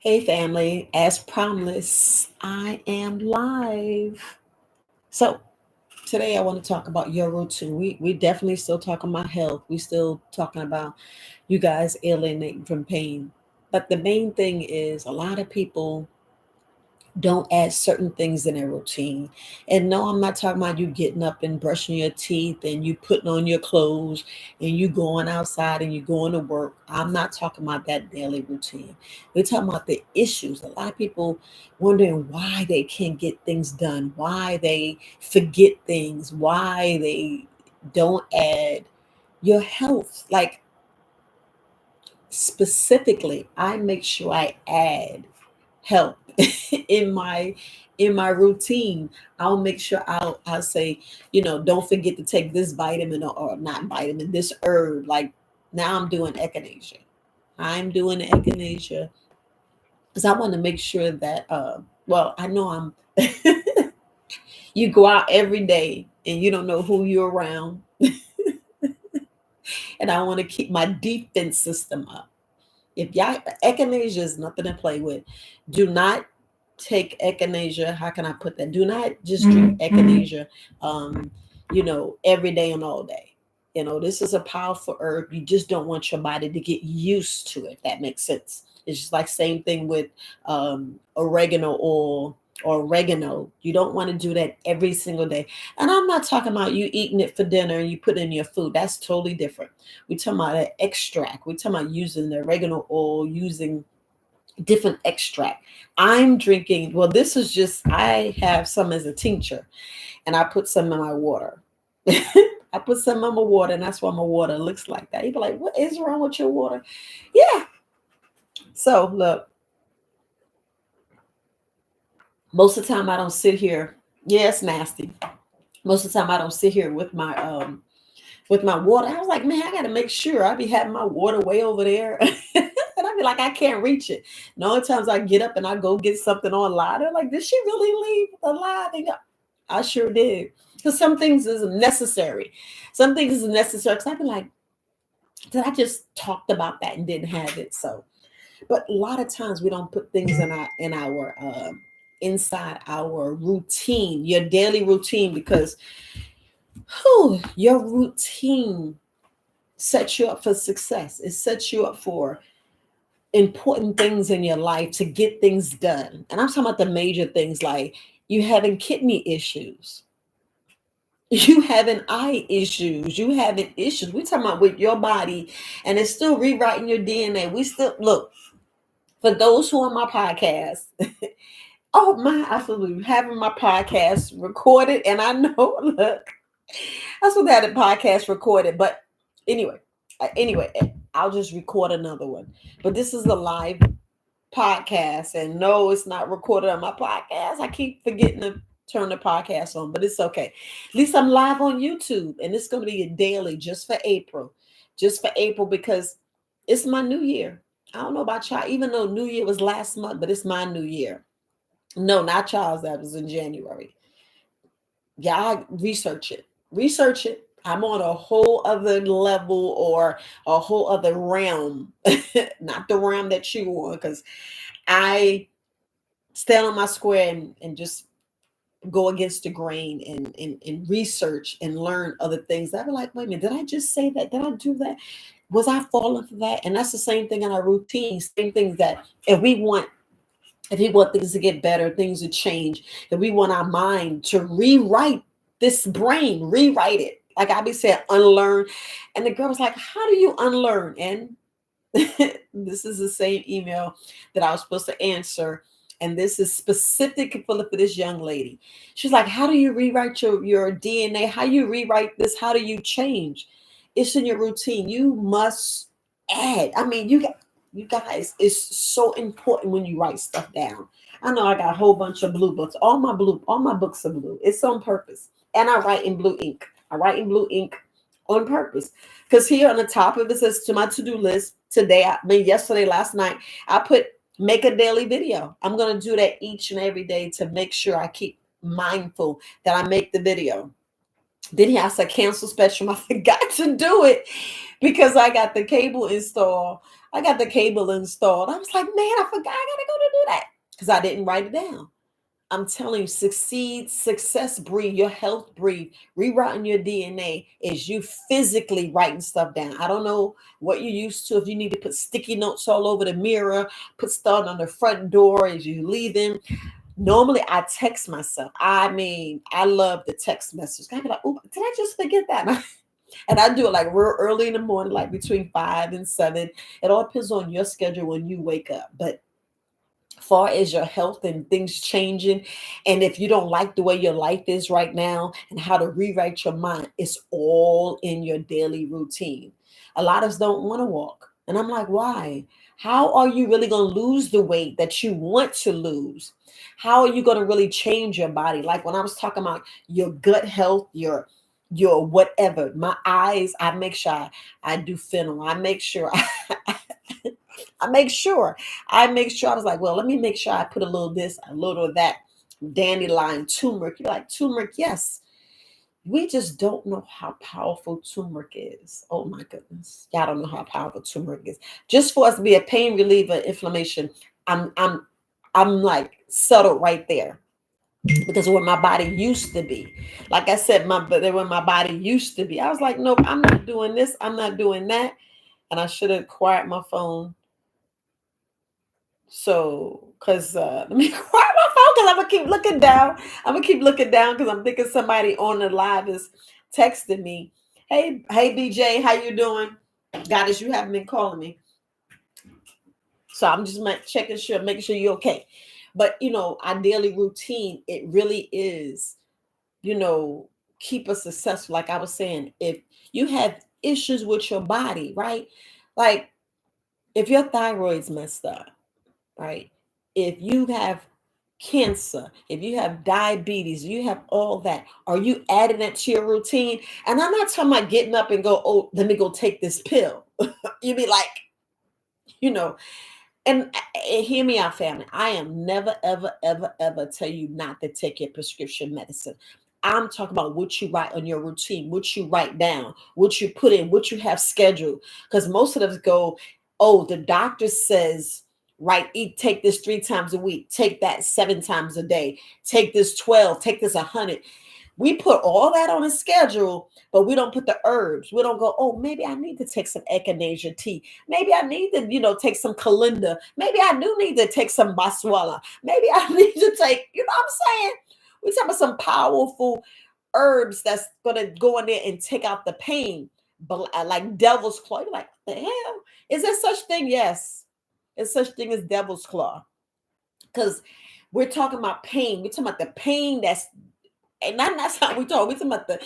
Hey family, as promised, I am live. So today I want to talk about your routine. We definitely still talking about health. We still talking about you guys alienating from pain. But the main thing is a lot of people don't add certain things in their routine. And no, I'm not talking about you getting up and brushing your teeth and you putting on your clothes and you going outside and you going to work. I'm not talking about that daily routine. We're talking about the issues. A lot of people wondering why they can't get things done, why they forget things, why they don't add your health. Like specifically, I make sure I add help in my routine. I'll make sure I'll say, don't forget to take this vitamin or not vitamin, this herb. Like now I'm doing echinacea. I'm doing echinacea because I want to make sure that well, I know I'm you go out every day and you don't know who you're around. And I want to keep my defense system up. If y'all echinacea is nothing to play with, do not take echinacea. How can I put that? Do not just drink echinacea, every day and all day. This is a powerful herb. You just don't want your body to get used to it. If that makes sense. It's just like same thing with oregano oil or oregano. You don't want to do that every single day. And I'm not talking about you eating it for dinner and you put it in your food. That's totally different. We're talking about an extract. We're talking about using the oregano oil, using different extract. I'm drinking, well, this is just, I have some as a tincture and I put some in my water. I put some in my water and that's why my water looks like that. You'd be like, what is wrong with your water? Yeah. So look, most of the time I don't sit here. Yeah, it's nasty. Most of the time I don't sit here with my water. I was like, man, I got to make sure I be having my water way over there. And I be like, I can't reach it. And all the times I get up and I go get something online, they're like, did she really leave alive? And I sure did. Because some things is necessary. Some things is necessary. Because I'd be like, did I just talked about that and didn't have it? So, but a lot of times we don't put things in our inside our routine, your daily routine, because your routine sets you up for success. It sets you up for important things in your life to get things done. And I'm talking about the major things like you having kidney issues, you having eye issues, you having issues. We're talking about with your body and it's still rewriting your DNA. We still look for those who are on my podcast. Oh my, absolutely having my podcast recorded. And I know, look, I still had a podcast recorded, but anyway, I'll just record another one. But this is a live podcast, and no, it's not recorded on my podcast. I keep forgetting to turn the podcast on, but it's okay. At least I'm live on YouTube, and it's going to be a daily just for April because it's my new year. I don't know about y'all, even though New Year was last month, but it's my new year. No, not y'all's. That was in January. Y'all research it. Research it. I'm on a whole other level or a whole other realm, not the realm that you on, because I stand on my square and just go against the grain and research and learn other things. I'd be like, wait a minute, did I just say that? Did I do that? Was I falling for that? And that's the same thing in our routine. Same things that if we want things to get better, things to change, if we want our mind to rewrite this brain, rewrite it. Like I be saying, unlearn. And the girl was like, how do you unlearn? And this is the same email that I was supposed to answer. And this is specific for this young lady. She's like, how do you rewrite your DNA? How you rewrite this? How do you change? It's in your routine. You must add. I mean, you guys, it's so important when you write stuff down. I know I got a whole bunch of blue books. All my books are blue. It's on purpose. And I write in blue ink. I write in blue ink on purpose. Because here on the top of it says to my to-do list today, yesterday, last night, I put make a daily video. I'm going to do that each and every day to make sure I keep mindful that I make the video. Then he has to cancel Spectrum. I forgot to do it because I got the cable installed. I got the cable installed. I was like, man, I forgot I gotta go to do that because I didn't write it down. I'm telling you, success breed, your health breed, rewriting your DNA is you physically writing stuff down. I don't know what you're used to. If you need to put sticky notes all over the mirror, put stuff on the front door as you leave them. Normally, I text myself. I mean, I love the text message. I'd be like, oh, did I just forget that? And I do it like real early in the morning, like between 5 and 7. It all depends on your schedule when you wake up. But far as your health and things changing, and if you don't like the way your life is right now and how to rewrite your mind, it's all in your daily routine. A lot of us don't want to walk, and I'm like, why? How are you really going to lose the weight that you want to lose? How are you going to really change your body? Like when I was talking about your gut health, your whatever, my eyes, I make sure I do fennel. I make sure I make sure. I was like, well, let me make sure I put a little of this, a little of that, dandelion, turmeric. You're like, turmeric, yes. We just don't know how powerful turmeric is. Oh my goodness. Y'all don't know how powerful turmeric is. Just for us to be a pain reliever, inflammation, I'm I'm I'm like settled right there. Because of where my body used to be. Like I said, where my body used to be. I was like, nope, I'm not doing this, I'm not doing that. And I should have acquired my phone. So, because let me quiet my phone because I'm gonna keep looking down. I'm gonna keep looking down because I'm thinking somebody on the live is texting me. Hey, BJ, how you doing? Goddess, you haven't been calling me, so I'm just checking sure, making sure you're okay. But our daily routine, it really is, you know, keep us successful. Like I was saying, if you have issues with your body, right? Like if your thyroid's messed up, right? If you have cancer, if you have diabetes, you have all that, are you adding that to your routine? And I'm not talking about getting up and go, oh, let me go take this pill. You be like, you know, and hear me out, family. I am never, ever, ever, ever tell you not to take your prescription medicine. I'm talking about what you write on your routine, what you write down, what you put in, what you have scheduled. Because most of us go, oh, the doctor says, right, take this 3 times a week, take that 7 times a day, take this 12, take this 100. We put all that on a schedule, but we don't put the herbs. We don't go, oh, maybe I need to take some echinacea tea. Maybe I need to, take some Kalinda. Maybe I do need to take some Baswala. Maybe I need to take, what I'm saying? We're talking about some powerful herbs that's going to go in there and take out the pain. But like devil's claw. You're like, what the hell? Is there such thing? Yes. There's such thing as devil's claw. Because we're talking about pain. We're talking about the pain that's, and that's how we talk. We're talking about the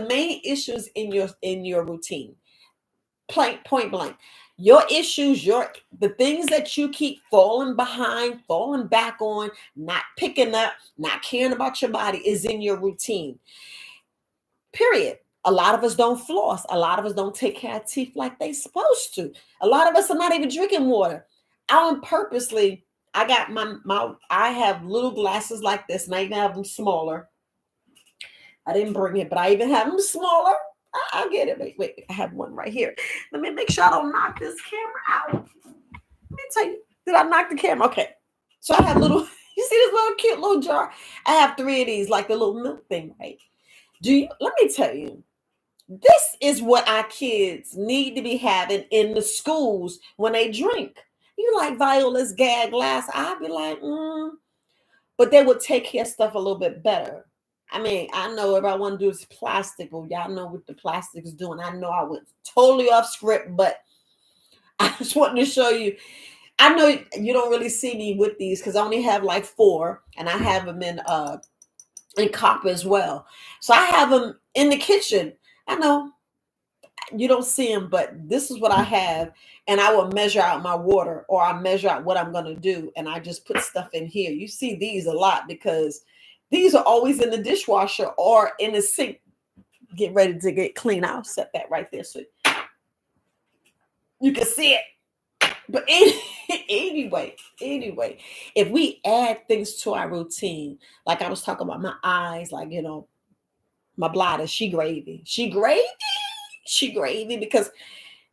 main issues in your routine. Point blank. Your issues, the things that you keep falling behind, falling back on, not picking up, not caring about your body is in your routine. Period. A lot of us don't floss. A lot of us don't take care of teeth like they supposed to. A lot of us are not even drinking water. I got I have little glasses like this, and I even have them smaller. I didn't bring it, but I even have them smaller. I'll get it. Wait, I have one right here. Let me make sure I don't knock this camera out. Let me tell you, did I knock the camera? Okay. So I have little, you see this little cute little jar? I have 3 of these, like the little milk thing, right? Let me tell you, this is what our kids need to be having in the schools when they drink. You like Viola's gag glass? I'd be like, but they would take care of stuff a little bit better. I mean, I know everybody want to do is plastic, but y'all know what the plastic is doing. I know I went totally off script, but I just wanted to show you. I know you don't really see me with these because I only have like 4, and I have them in copper as well. So I have them in the kitchen. I know you don't see them, but this is what I have. And I will measure out my water, or I measure out what I'm going to do. And I just put stuff in here. You see these a lot because these are always in the dishwasher or in the sink. Get ready to get clean. I'll set that right there so you can see it. But anyway, if we add things to our routine, like I was talking about my eyes, like, my bladder, she gravy because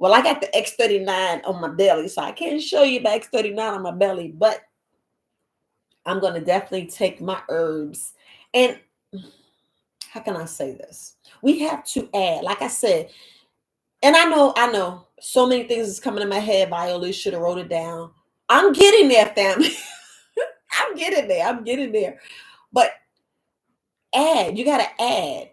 Well, I got the X39 on my belly, so I can't show you the X39 on my belly, but I'm going to definitely take my herbs. And how can I say this? We have to add, like I said, and I know so many things is coming in my head. Viola should have wrote it down. I'm getting there, family. I'm getting there. I'm getting there. But you got to add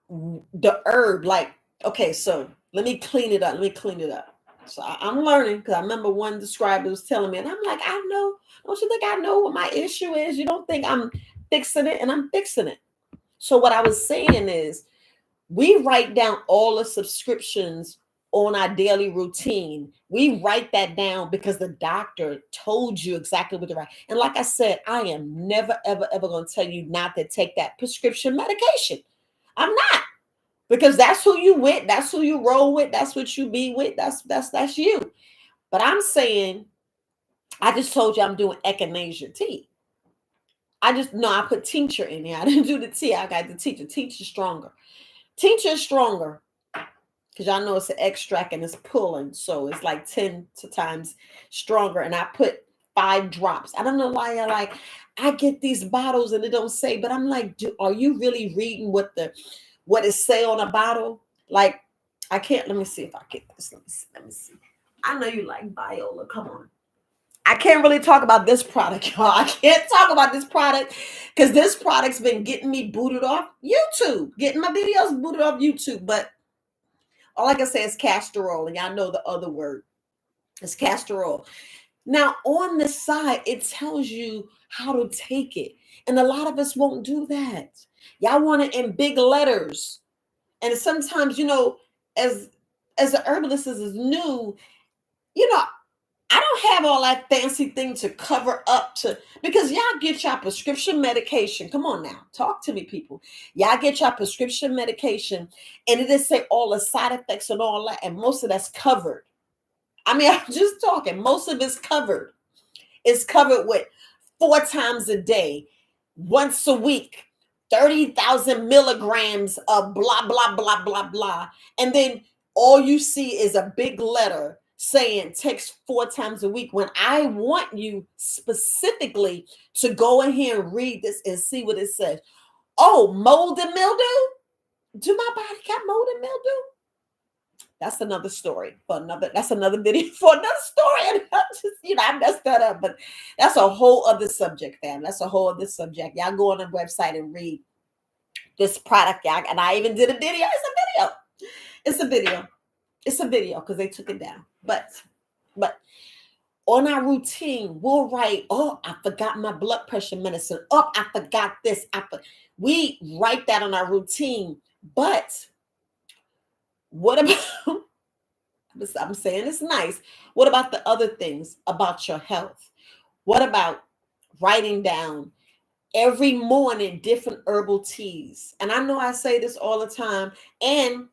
the herb. Like, okay, so let me clean it up. Let me clean it up. So I'm learning because I remember one describer was telling me, and I'm like, I know. Don't you think I know what my issue is? You don't think I'm fixing it, and I'm fixing it. So what I was saying is, we write down all the subscriptions on our daily routine. We write that down because the doctor told you exactly what to write. And like I said, I am never, ever, ever going to tell you not to take that prescription medication. I'm not, because that's who you with. That's who you roll with. That's what you be with. That's you. But I'm saying, I just told you I'm doing echinacea tea. I just know I put tincture in there. I didn't do the tea. I got the tincture. Tincture stronger. Tincture is stronger because y'all know it's an extract and it's pulling. So it's like 10 times stronger. And I put 5 drops. I don't know why you're like, I get these bottles and it don't say, but I'm like, are you really reading what it say on a bottle? Like, I can't, let me see if I get this. Let me see. I know you like Viola. Come on. I can't really talk about this product, y'all. I can't talk about this product because this product's been getting me booted off YouTube, getting my videos booted off YouTube. But all I can say is castor oil, and y'all know the other word. It's castor oil. Now, on the side, it tells you how to take it. And a lot of us won't do that. Y'all want it in big letters. And sometimes, as the herbalist is new, you know, I don't have all that fancy thing to cover up because y'all get your prescription medication. Come on now, talk to me, people. Y'all get your prescription medication, and it just say all the side effects and all that, and most of that's covered. I mean, I'm just talking. Most of it's covered. It's covered with 4 times a day, once a week, 30,000 milligrams of blah, blah, blah, blah, blah. And then all you see is a big letter saying takes 4 times a week, when I want you specifically to go in here and read this and see what it says. Oh, mold and mildew? Do my body got mold and mildew? That's another story that's another video for another story. And I messed that up, but that's a whole other subject, fam. That's a whole other subject. Y'all go on the website and read this product, y'all. And I even did a video. It's a video because they took it down. But on our routine, we'll write, oh, I forgot my blood pressure medicine. Oh, I forgot this. We write that on our routine. But what about, I'm saying it's nice. What about the other things about your health? What about writing down every morning different herbal teas? And I know I say this all the time. And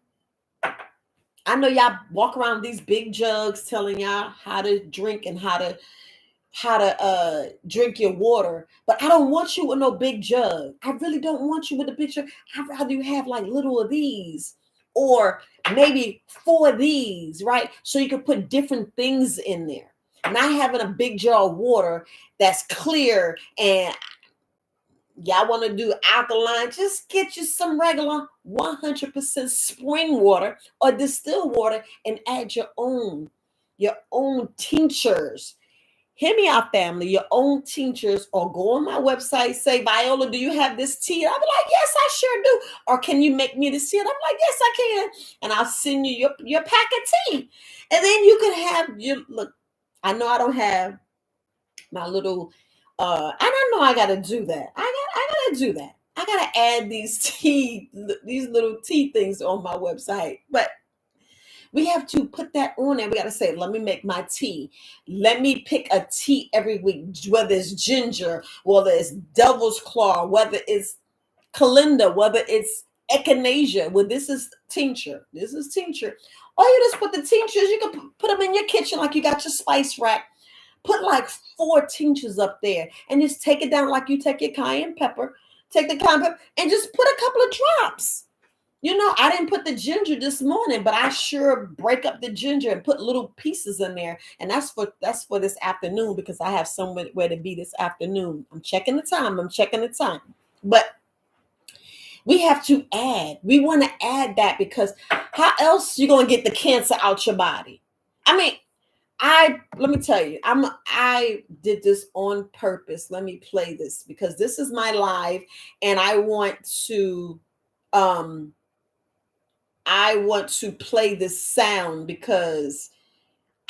I know y'all walk around these big jugs telling y'all how to drink and how to drink your water. But I don't want you with no big jug. I really don't want you with a big jug. I'd rather you have like little of these, or maybe 4 of these, right? So you can put different things in there. Not having a big jar of water that's clear, and y'all want to do alkaline, just get you some regular 100% spring water or distilled water and add your own tinctures. Hear me out, family. Your own tinctures, or go on my website, say, Viola, do you have this tea? I'll be like, yes, I sure do. Or can you make me this tea? And I'm like, yes, I can. And I'll send you your pack of tea. And then you can have look, I know I don't have my little, and I know I got to do that. I got to do that. I got to add these little tea things on my website. But we have to put that on there. We got to say, let me make my tea. Let me pick a tea every week, whether it's ginger, whether it's devil's claw, whether it's calendar, whether it's echinacea. Well, this is tincture. This is tincture. Or you just put the tinctures, you can put them in your kitchen like you got your spice rack. Put like 4 tinctures up there and just take it down like you take your cayenne pepper. Take the cayenne pepper and just put a couple of drops. I didn't put the ginger this morning, but I sure break up the ginger and put little pieces in there. And that's for this afternoon because I have somewhere to be this afternoon. I'm checking the time. I'm checking the time. But we have to add. We want to add that because how else you gonna get the cancer out your body? I mean, I let me tell you, I did this on purpose. Let me play this because this is my live, and um I want to play this sound because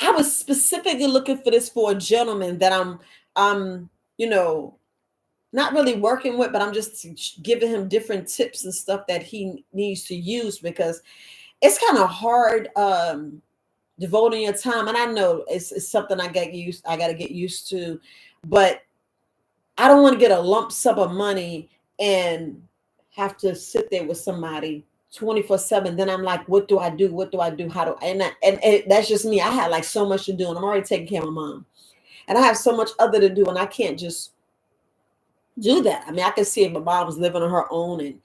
I was specifically looking for this for a gentleman that I'm you know not really working with, but I'm just giving him different tips and stuff that he needs to use because it's kind of hard devoting your time. And I know it's something I got to get used to, but I don't want to get a lump sum of money and have to sit there with somebody 24/7. Then I'm like, what do I do? What do I do? How do I, that's just me. I had like so much to do, and I'm already taking care of my mom, and I have so much other to do, and I can't just do that. I mean, I can see if my mom was living on her own and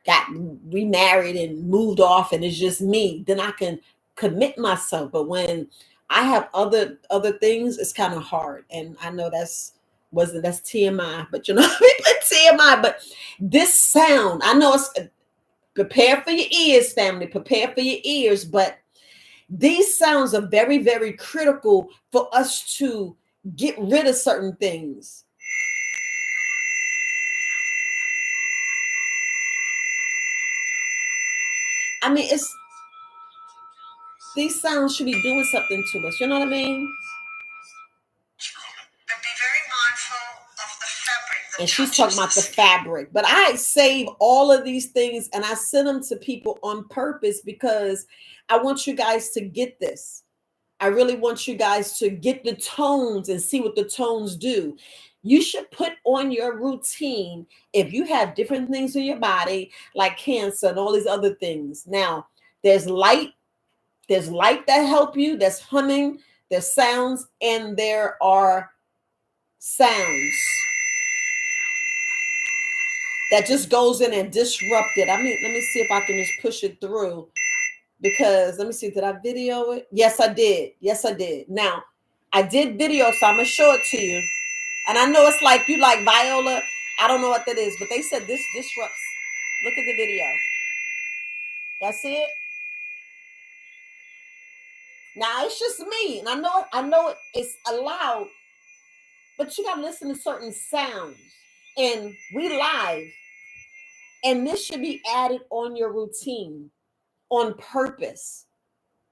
got remarried and moved off, and it's just me, then I can commit myself. But when I have other things, it's kind of hard. And I know that's TMI, but we put TMI. But this sound, I know it's prepare for your ears, family. Prepare for your ears. But these sounds are very, very critical for us to get rid of certain things. I mean, it's these sounds should be doing something to us. You know what I mean? But be very mindful of the fabric. And she's talking about the fabric. But I save all of these things and I send them to people on purpose because I want you guys to get this. I really want you guys to get the tones and see what the tones do. You should put on your routine if you have different things in your body, like cancer and all these other things. Now, there's light there's light that help you, there's humming, there's sounds, and there are sounds that just goes in and disrupt it. I mean, let me see if I can just push it through because let me see, did I video it? Yes, I did. Yes, I did. Now, I did video, so I'm gonna show it to you. And I know it's like you like Viola. I don't know what that is, but they said this disrupts. Look at the video. Y'all see it? Now it's just me, and it's allowed, but you gotta listen to certain sounds. And we live, and this should be added on your routine on purpose.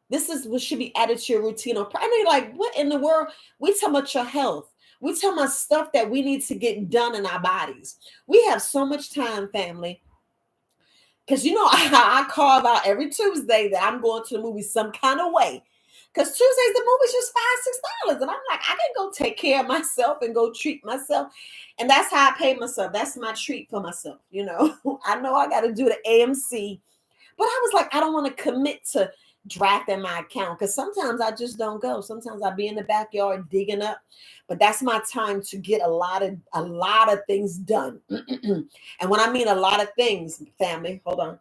This is what should be added to your routine on. I mean, like, what in the world? We talk about your health. We talk about stuff that we need to get done in our bodies. We have so much time, family. Because I carve out every Tuesday that I'm going to the movie some kind of way. Because Tuesdays the movie's just $5-6, and I'm like, I can go take care of myself and go treat myself, and that's how I pay myself. That's my treat for myself. I know I got to do the AMC, but I was like, I don't want to commit to drafting my account because sometimes I just don't go. Sometimes I'll be in the backyard digging up, but that's my time to get a lot of things done. And when I mean a lot of things, family, hold on.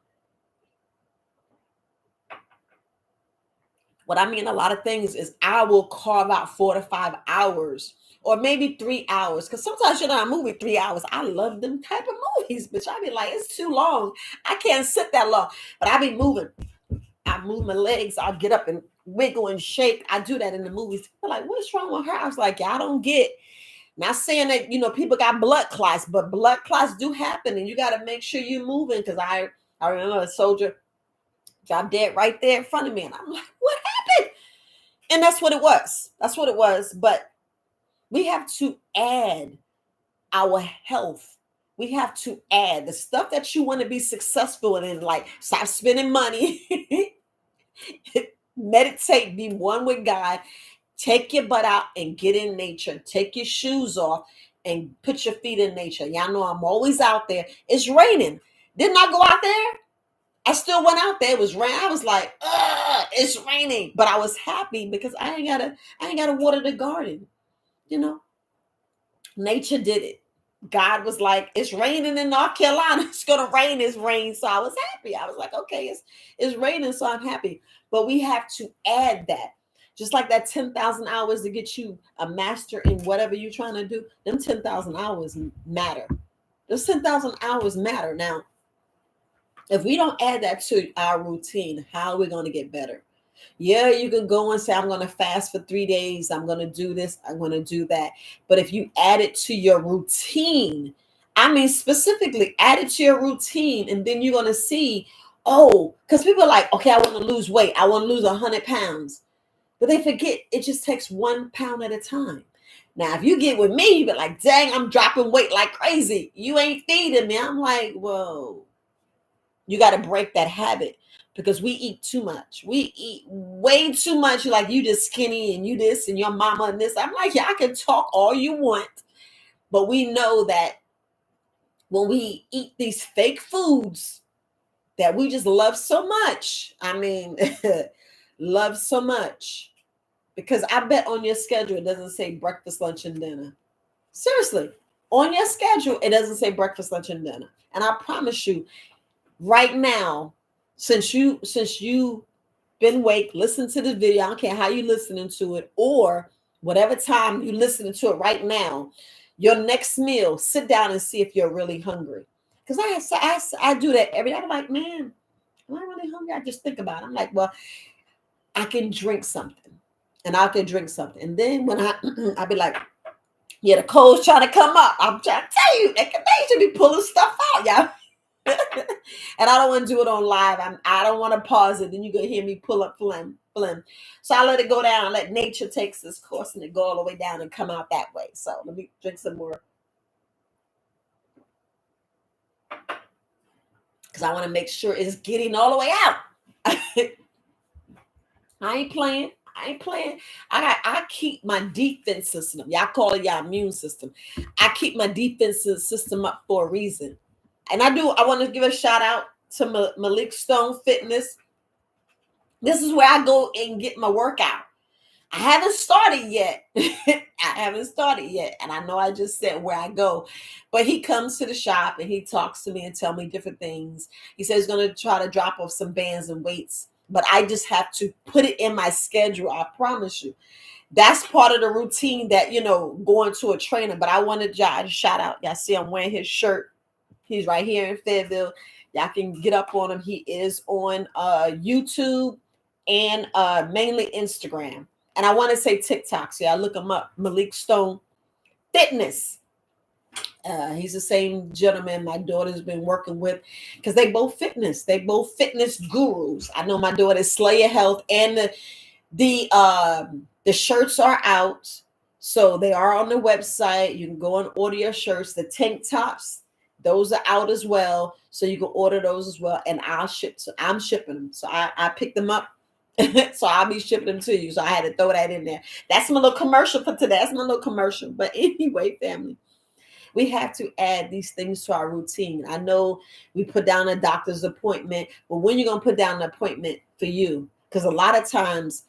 What I mean a lot of things is I will carve out 4 to 5 hours or maybe 3 hours. Because sometimes a movie 3 hours. I love them type of movies, but I be like, it's too long. I can't sit that long. But I be moving. I move my legs. I'll get up and wiggle and shake. I do that in the movies. People are like, what's wrong with her? I was like, yeah, I don't get. Not saying that, people got blood clots, but blood clots do happen. And you got to make sure you're moving. Because I remember a soldier dropped dead right there in front of me. And I'm like, what happened? And that's what it was. That's what it was. But we have to add our health. We have to add the stuff that you want to be successful in, like stop spending money, meditate, be one with God, take your butt out and get in nature. Take your shoes off and put your feet in nature. Y'all know I'm always out there. It's raining. Didn't I go out there? I still went out there. It was rain. I was like, it's raining. But I was happy because I ain't gotta water the garden. Nature did it. God was like, it's raining in North Carolina. It's gonna rain. It's rain. So I was happy. I was like, okay, it's raining, so I'm happy. But we have to add that. Just like that 10,000 hours to get you a master in whatever you're trying to do, them 10,000 hours matter. Those 10,000 hours matter. Now, if we don't add that to our routine, how are we going to get better? Yeah, you can go and say, I'm going to fast for 3 days. I'm going to do this. I'm going to do that. But if you add it to your routine, I mean, specifically add it to your routine, and then you're going to see, oh, because people are like, okay, I want to lose weight. I want to lose 100 pounds. But they forget it just takes 1 pound at a time. Now, if you get with me, you be like, dang, I'm dropping weight like crazy. You ain't feeding me. I'm like, whoa. You got to break that habit because we eat too much. We eat way too much. Like, you just skinny and you this and your mama and this. I'm like, yeah, I can talk all you want. But we know that when we eat these fake foods that we just love so much, I mean, love so much, because I bet on your schedule, it doesn't say breakfast, lunch, and dinner. Seriously, on your schedule, it doesn't say breakfast, lunch, and dinner. And I promise you, right now, since you been awake, listen to the video. I don't care how you listening to it, or whatever time you listening to it right now. Your next meal, sit down and see if you're really hungry. Because I do that every day. I'm like, man, am I really hungry? I just think about it. I'm like, well, I can drink something, and I can drink something, and then when I be like, yeah, the cold's trying to come up. I'm trying to tell you, they should be pulling stuff out, y'all. And I don't want to do it on live. I don't want to pause it. Then you gonna hear me pull up phlegm. So I let it go down. Let nature take this course and it go all the way down and come out that way. So let me drink some more because I want to make sure it's getting all the way out. I ain't playing. I ain't playing. I keep my defense system. Y'all call it y'all immune system. I keep my defensive system up for a reason. And I want to give a shout out to Malik Stone Fitness. This is where I go and get my workout. I haven't started yet. And I know I just said where I go. But he comes to the shop and he talks to me and tell me different things. He says he's going to try to drop off some bands and weights. But I just have to put it in my schedule. I promise you. That's part of the routine that, going to a trainer. But I wanted y'all to shout out. Y'all see I'm wearing his shirt. He's right here in Fayetteville. Y'all can get up on him. He is on YouTube and mainly Instagram. And I want to say TikTok. So y'all look him up. Malik Stone Fitness. He's the same gentleman my daughter's been working with because they both fitness. They both fitness gurus. I know my daughter is Slayer Health, and the shirts are out. So they are on the website. You can go and order your shirts. The tank tops, those are out as well. So you can order those as well. And I'm shipping them. So I picked them up. So I'll be shipping them to you. So I had to throw that in there. That's my little commercial for today. That's my little commercial. But anyway, family, we have to add these things to our routine. I know we put down a doctor's appointment, but when you're going to put down an appointment for you? Because a lot of times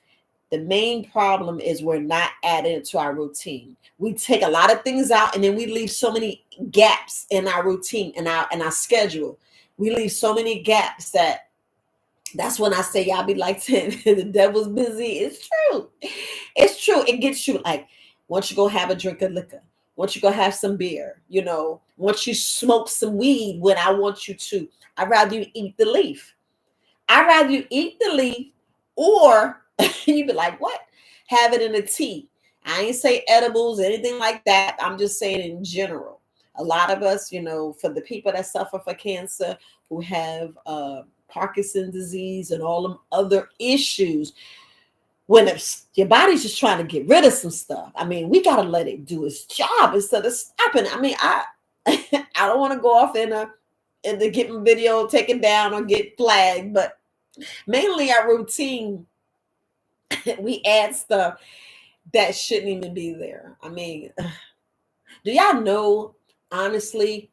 the main problem is we're not adding it to our routine. We take a lot of things out and then we leave so many gaps in our routine and our schedule. We leave so many gaps that's when I say y'all be like, the devil's busy. It's true. It's true. It gets you like, once you go have a drink of liquor, once you go have some beer, once you smoke some weed when I want you to, I'd rather you eat the leaf. I'd rather you eat the leaf, or you be like, what? Have it in a tea. I ain't say edibles, anything like that. I'm just saying in general. A lot of us, for the people that suffer for cancer, who have Parkinson's disease and all them other issues, when your body's just trying to get rid of some stuff, I mean, we got to let it do its job instead of stopping. I mean, I don't want to go off and to get my video taken down or get flagged, but mainly our routine, we add stuff that shouldn't even be there. I mean, do y'all know, honestly,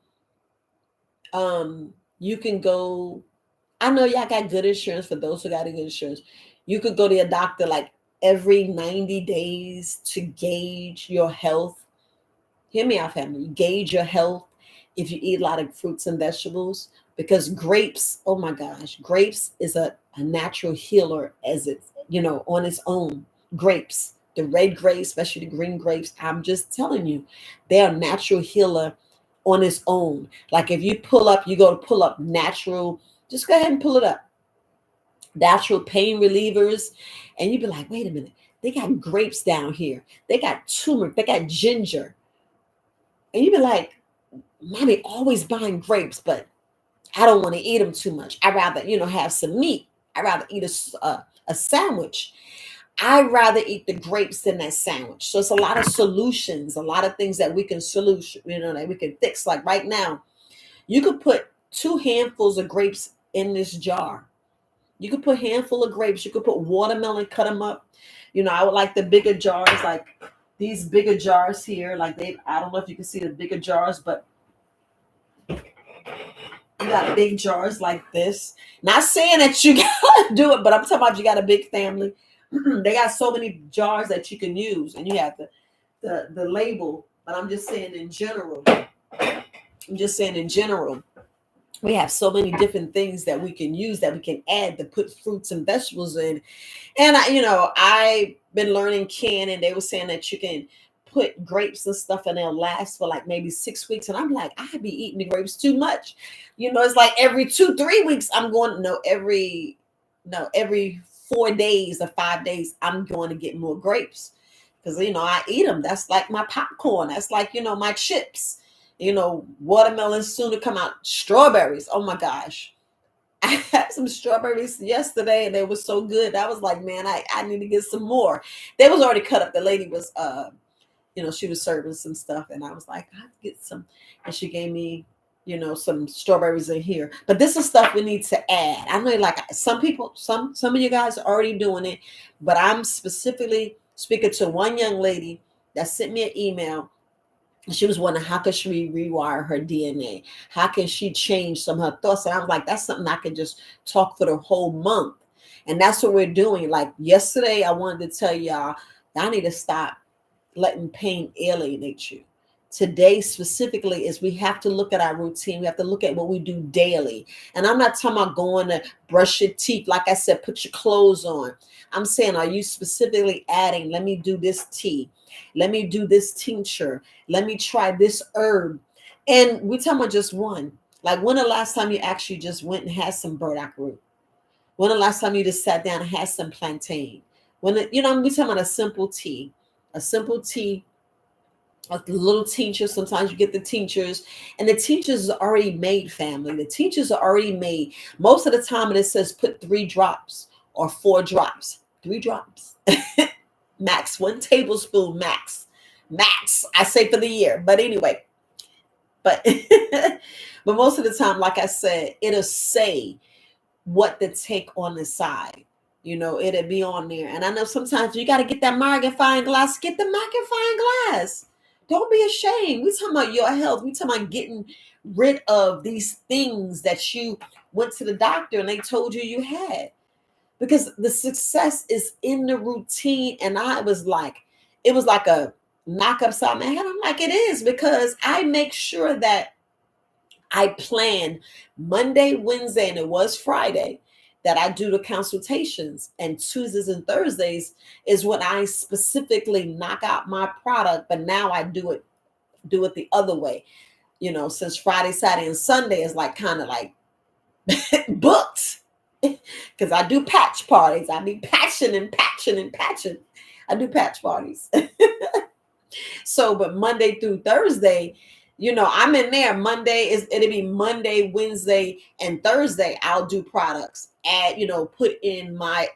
you can go, I know y'all got good insurance. For those who got a good insurance, you could go to a doctor like every 90 days to gauge your health. Hear me out, family. Gauge your health if you eat a lot of fruits and vegetables, because grapes, oh my gosh, grapes is a natural healer as it's, on its own. Grapes, the red grapes, especially the green grapes, I'm just telling you, they're a natural healer on its own. Like if you pull up, you go to pull up natural, just go ahead and pull it up. Natural pain relievers. And you'd be like, wait a minute, they got grapes down here. They got turmeric, they got ginger. And you'd be like, mommy always buying grapes, but I don't want to eat them too much. I rather, have some meat. I rather eat a sandwich. I'd rather eat the grapes than that sandwich. So it's a lot of solutions, a lot of things that we can solution, that we can fix. Like right now, you could put 2 handfuls of grapes in this jar. You could put a handful of grapes. You could put watermelon, cut them up. I would like the bigger jars, like these bigger jars here. Like I don't know if you can see the bigger jars, but you got big jars like this. Not saying that you gotta do it, but I'm talking about you got a big family. They got so many jars that you can use, and you have the label. But I'm just saying in general. We have so many different things that we can use, that we can add to put fruits and vegetables in. And I've been learning canning. They were saying that you can put grapes and stuff and they'll last for like maybe 6 weeks. And I'm like, I'd be eating the grapes too much. It's like every 2-3 weeks I'm going, every 4 days or 5 days, I'm going to get more grapes. Because, I eat them. That's like my popcorn. That's like, my chips. Watermelons soon to come out. Strawberries. Oh my gosh. I had some strawberries yesterday and they were so good. I was like, man, I need to get some more. They was already cut up. The lady was, she was serving some stuff and I was like, I have to get some. And she gave me, some strawberries in here. But this is stuff we need to add. I know like some people, some of you guys are already doing it, but I'm specifically speaking to one young lady that sent me an email. She was wondering, how could she rewire her DNA? How can she change some of her thoughts? And I was like, that's something I can just talk for the whole month. And that's what we're doing. Like yesterday, I wanted to tell y'all, I need to stop letting pain alienate you. Today specifically is we have to look at our routine. We have to look at what we do daily. And I'm not talking about going to brush your teeth. Like I said, put your clothes on. I'm saying, are you specifically adding, let me do this tea. Let me do this tincture. Let me try this herb. And we're talking about just one. Like when the last time you actually just went and had some burdock root? When the last time you just sat down and had some plantain? We're talking about a simple tea. A simple tea, a little tincture. Sometimes you get the tinctures, and the tinctures is already made, family. The tinctures are already made. Most of the time it says put 3 drops or 4 drops. 3 drops. Max, 1 tablespoon max. I say for the year. But anyway, but most of the time, like I said, it'll say what to take on the side. It'll be on there. And I know sometimes you got to get that magnifying glass. Get the magnifying glass. Don't be ashamed. We're talking about your health. We're talking about getting rid of these things that you went to the doctor and they told you had. Because the success is in the routine. And it was like a knock upside my head. I'm like, it is, because I make sure that I plan Monday, Wednesday, and it was Friday that I do the consultations. And Tuesdays and Thursdays is when I specifically knock out my product. But now I do it the other way. Since Friday, Saturday, and Sunday is like kind of like booked. Because I do patch parties. I be patching and patching and patching. I do patch parties. So, but Monday through Thursday, I'm in there. It'll be Monday, Wednesday, and Thursday. I'll do products. Put in my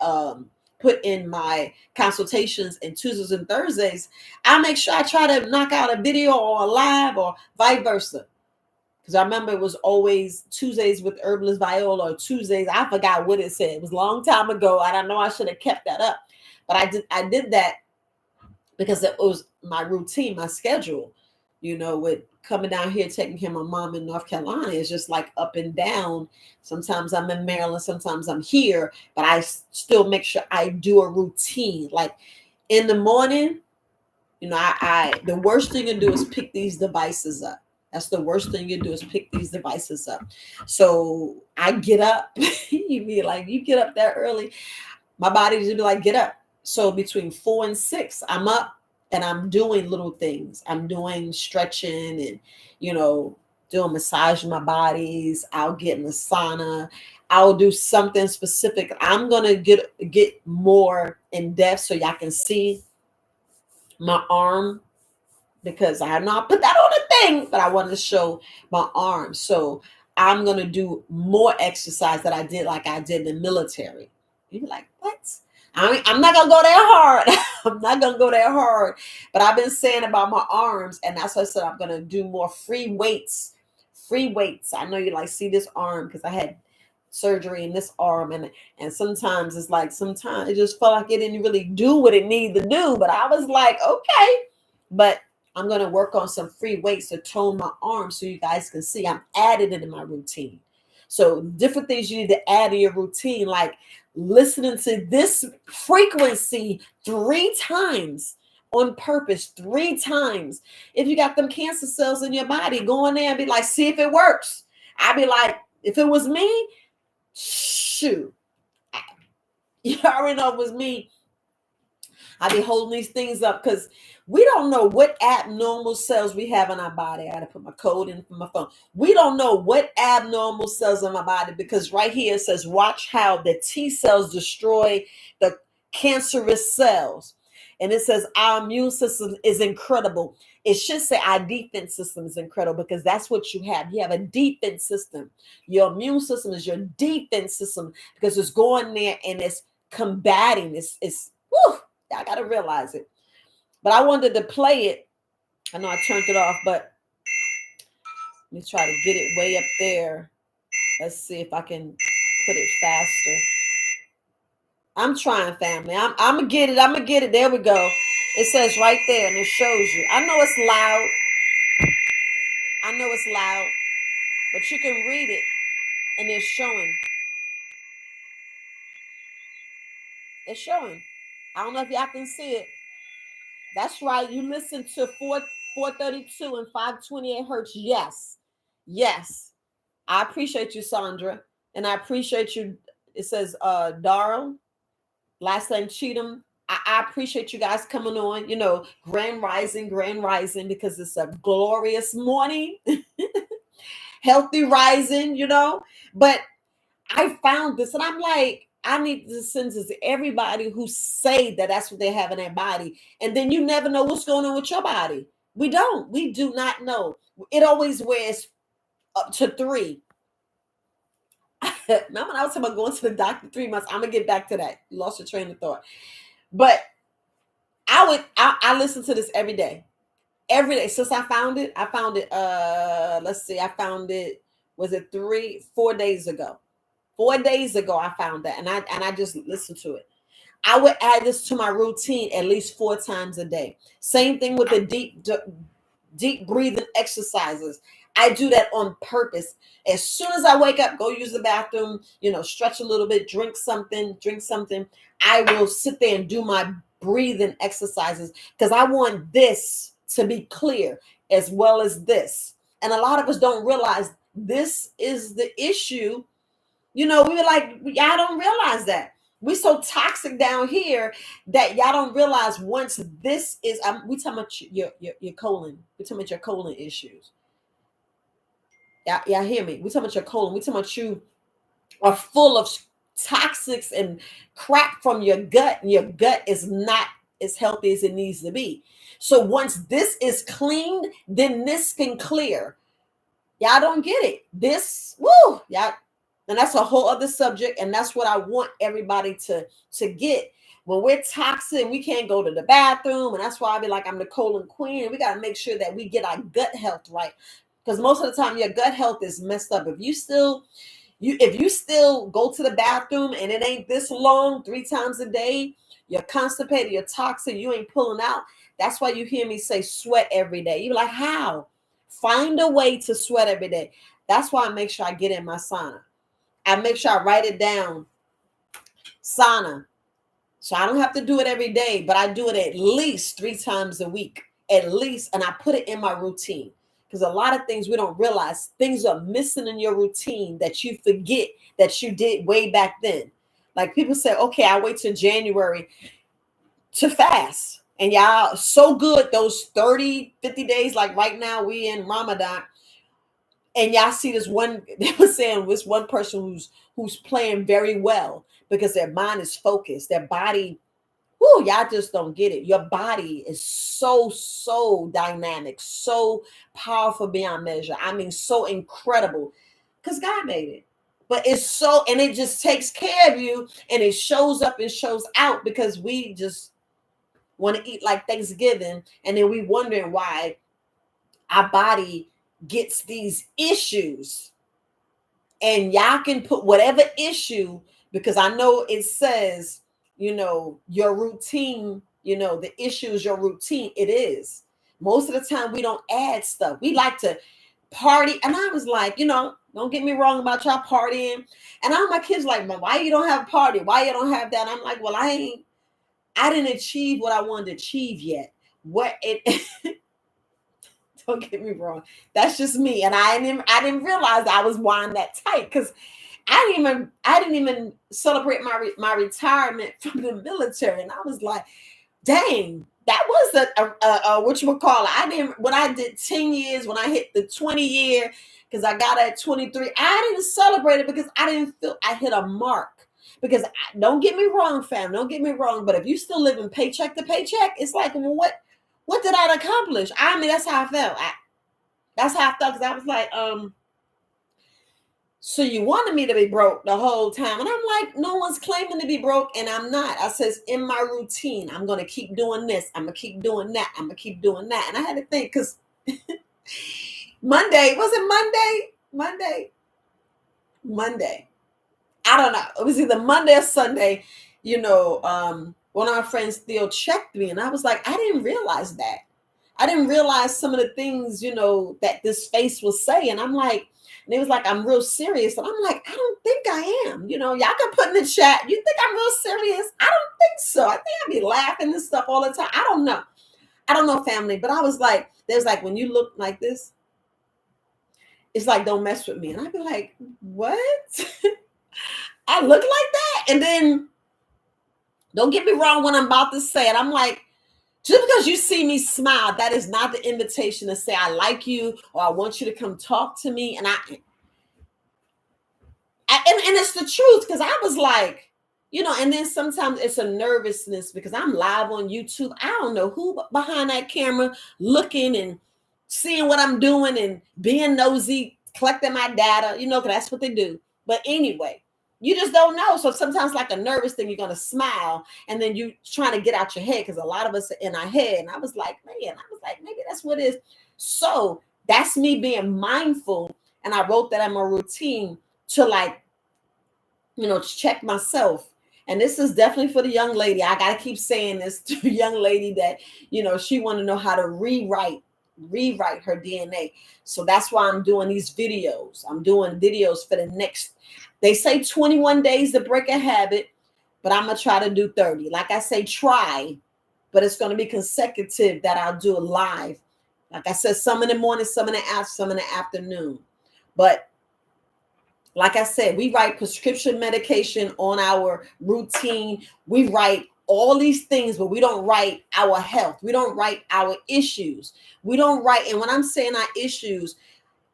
consultations, and Tuesdays and Thursdays, I'll make sure I try to knock out a video or a live or vice versa. Because I remember it was always Tuesdays with Herbalist Viola, or Tuesdays. I forgot what it said. It was a long time ago. I don't know. I should have kept that up. But I did that because it was my routine, my schedule. With coming down here, taking care of my mom in North Carolina, it's just like up and down. Sometimes I'm in Maryland. Sometimes I'm here. But I still make sure I do a routine. Like in the morning, The worst thing you do is pick these devices up. That's the worst thing you do is pick these devices up. So I get up. You be like, you get up that early. My body just be like, get up. So between 4 and 6, I'm up and I'm doing little things. I'm doing stretching and, you know, doing massaging my bodies. I'll get in the sauna. I'll do something specific. I'm gonna get more in depth so y'all can see my arm, because I know I put that on the thing, but I wanted to show my arm. So I'm gonna do more exercise that I did like I did in the military. You're like, what? I'm not gonna go that hard. I'm not gonna go that hard. But I've been saying about my arms, and that's what I said I'm gonna do more free weights. Free weights. I know you like see this arm because I had surgery in this arm, and sometimes it's like sometimes it just felt like it didn't really do what it needed to do. But I was like, okay. But I'm going to work on some free weights to tone my arms so you guys can see I'm adding it in my routine. So different things you need to add in your routine, like listening to this frequency 3 times on purpose, 3 times. If you got them cancer cells in your body, go in there and be like, see if it works. I'd be like, if it was me, shoot. You already know it was me. I be holding these things up because we don't know what abnormal cells we have in our body. I got to put my code in for my phone. We don't know what abnormal cells in my body, because right here it says, watch how the T cells destroy the cancerous cells. And it says our immune system is incredible. It should say our defense system is incredible, because that's what you have. You have a defense system. Your immune system is your defense system, because it's going there and it's combating. It's whew, I got to realize it. But I wanted to play it. I know I turned it off, but let me try to get it way up there. Let's see if I can put it faster. I'm trying, family. I'm gonna get it. I'm gonna get it. There we go. It says right there, and it shows you. I know it's loud. I know it's loud, but you can read it, and it's showing. It's showing. I don't know if y'all can see it. That's right. You listen to 432 and 528 hertz. Yes. Yes. I appreciate you, Sandra. And I appreciate you. It says Darrell, last name Cheatham. I appreciate you guys coming on, grand rising, because it's a glorious morning. Healthy rising, But I found this and I'm like, I need to send this to everybody who say that that's what they have in their body. And then you never know what's going on with your body. We do not know. It always wears up to 3. Remember when I was talking about going to the doctor 3 months? I'm gonna get back to that. You lost your train of thought. But I listen to this every day. Every day since I found it. Let's see, I found it, was it 4 days ago? 4 days ago I found that, and I just listened to it. I would add this to my routine at least 4 times a day. Same thing with the deep breathing exercises. I do that on purpose. As soon as I wake up, go use the bathroom, stretch a little bit, drink something. I will sit there and do my breathing exercises, because I want this to be clear as well as this. And a lot of us don't realize this is the issue. We were like, y'all don't realize that. We're so toxic down here that y'all don't realize once this is, we talking about your colon. We're talking about your colon issues. Y'all hear me? We're talking about your colon. We're talking about you are full of toxics and crap from your gut, and your gut is not as healthy as it needs to be. So once this is cleaned, then this can clear. Y'all don't get it. This, y'all. And that's a whole other subject. And that's what I want everybody to get. When we're toxic, we can't go to the bathroom. And that's why I be like, I'm the colon queen. We got to make sure that we get our gut health right. Because most of the time your gut health is messed up. If you still go to the bathroom and it ain't this long, 3 times a day, you're constipated, you're toxic, you ain't pulling out. That's why you hear me say sweat every day. You're like, how? Find a way to sweat every day. That's why I make sure I get in my sauna. I make sure I write it down. Sauna. So I don't have to do it every day, but I do it at least 3 times a week, at least. And I put it in my routine because a lot of things we don't realize, things are missing in your routine that you forget that you did way back then. Like people say, okay, I wait till January to fast. And y'all so good those 30, 50 days, like right now we in Ramadan. And y'all see this one, they were saying this one person who's playing very well because their mind is focused, their body. Whoo, y'all just don't get it. Your body is so dynamic, so powerful beyond measure. I mean, so incredible because God made it. But it's so, and it just takes care of you and it shows up and shows out because we just want to eat like Thanksgiving. And then we wondering why our body gets these issues. And y'all can put whatever issue, because I know it says, your routine, the issue is your routine. It is. Most of the time we don't add stuff. We like to party. And I was like, don't get me wrong about y'all partying. And all my kids like, "Mom, why you don't have a party? Why you don't have that?" And I'm like, well, I didn't achieve what I wanted to achieve yet. What it don't get me wrong. That's just me. And I didn't realize I was wound that tight because I didn't even celebrate my retirement from the military. And I was like, dang, that was a what you would call it. When I did 10 years, when I hit the 20 year, because I got at 23, I didn't celebrate it because I didn't feel I hit a mark. Because don't get me wrong, fam, don't get me wrong. But if you still living paycheck to paycheck, it's like, well, what did I accomplish? I mean, that's how I felt. That's how I felt because I was like, so you wanted me to be broke the whole time. And I'm like, no one's claiming to be broke and I'm not. I says, in my routine, I'm going to keep doing this. I'm going to keep doing that. I'm going to keep doing that. And I had to think because Monday, was it Monday? Monday. I don't know. It was either Monday or Sunday. One of my friends still checked me and I was like, I didn't realize that. I didn't realize some of the things, that this face was saying. I'm like, and it was like, I'm real serious. And I'm like, I don't think I am. Y'all can put in the chat, you think I'm real serious? I don't think so. I think I be laughing and stuff all the time. I don't know, family. But I was like, there's like, when you look like this, it's like, don't mess with me. And I'd be like, what? I look like that? And then, don't get me wrong when I'm about to say it. I'm like, just because you see me smile, that is not the invitation to say I like you or I want you to come talk to me. And it's the truth because I was like, and then sometimes it's a nervousness because I'm live on YouTube. I don't know who behind that camera looking and seeing what I'm doing and being nosy, collecting my data, because that's what they do. But anyway, you just don't know. So sometimes like a nervous thing, you're going to smile and then you trying to get out your head because a lot of us are in our head. And I was like, maybe that's what it is. So that's me being mindful. And I wrote that in my routine to like, check myself. And this is definitely for the young lady. I got to keep saying this to the young lady that, she want to know how to rewrite her DNA. So that's why I'm doing these videos. I'm doing videos for the next, they say 21 days to break a habit, but I'm going to try to do 30. Like I say, try, but it's going to be consecutive that I'll do it live. Like I said, some in the morning, some in the afternoon. But like I said, we write prescription medication on our routine. We write all these things, but we don't write our health. We don't write our issues. We don't write. And when I'm saying our issues,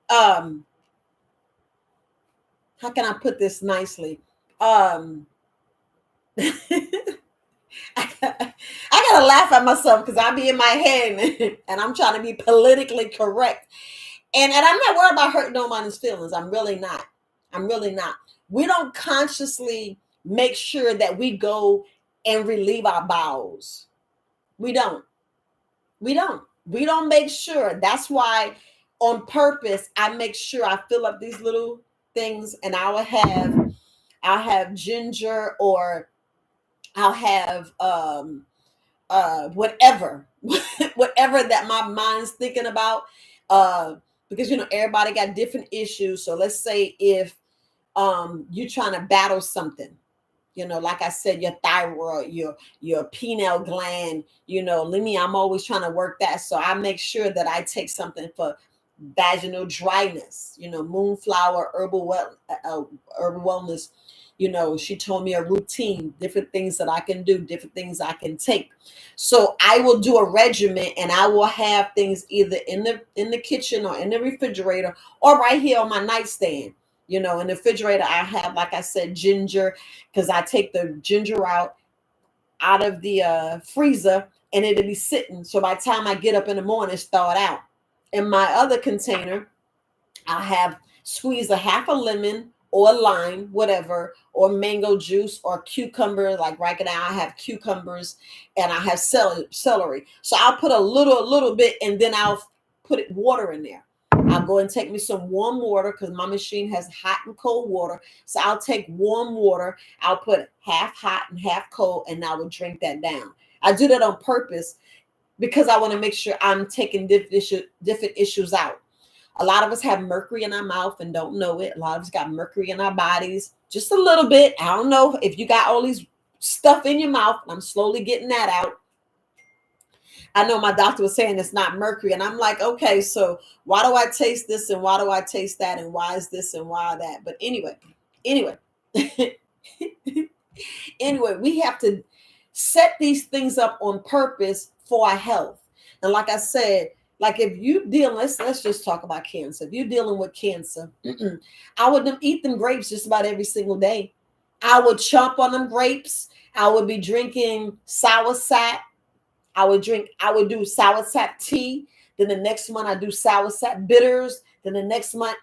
how can I put this nicely? I gotta laugh at myself because I be in my head and I'm trying to be politically correct. And I'm not worried about hurting nobody's feelings. I'm really not. We don't consciously make sure that we go and relieve our bowels. We don't make sure. That's why on purpose, I make sure I fill up these little things and I'll have ginger or I'll have whatever that my mind's thinking about. Because everybody got different issues. So let's say if you're trying to battle something Like I said, your thyroid, your pineal gland, Lemmy, I'm always trying to work that. So I make sure that I take something for vaginal dryness, moonflower, herbal wellness. She told me a routine, different things that I can do, different things I can take. So I will do a regimen, and I will have things either in the kitchen or in the refrigerator or right here on my nightstand. In the refrigerator, I have, like I said, ginger, because I take the ginger out of the freezer, and it'll be sitting. So by the time I get up in the morning, it's thawed out. In my other container, I have squeezed a half a lemon or a lime, whatever, or mango juice or cucumber. Like right now, I have cucumbers and I have celery. So I'll put a little bit, and then I'll put water in there. I'll go and take me some warm water, because my machine has hot and cold water. So I'll take warm water. I'll put half hot and half cold, and I will drink that down. I do that on purpose because I want to make sure I'm taking different issues out. A lot of us have mercury in our mouth and don't know it. A lot of us got mercury in our bodies, just a little bit. I don't know if you got all these stuff in your mouth. I'm slowly getting that out. I know my doctor was saying it's not mercury, and I'm like, okay, so why do I taste this and why do I taste that, and why is this and why that? But anyway, anyway, we have to set these things up on purpose for our health. And like I said, like if you deal, let's just talk about cancer. If you're dealing with cancer, I would eat them grapes just about every single day. I would chomp on them grapes. I would be drinking sour sap. I would do sour sap tea. Then the next month I do sour sap bitters. Then the next month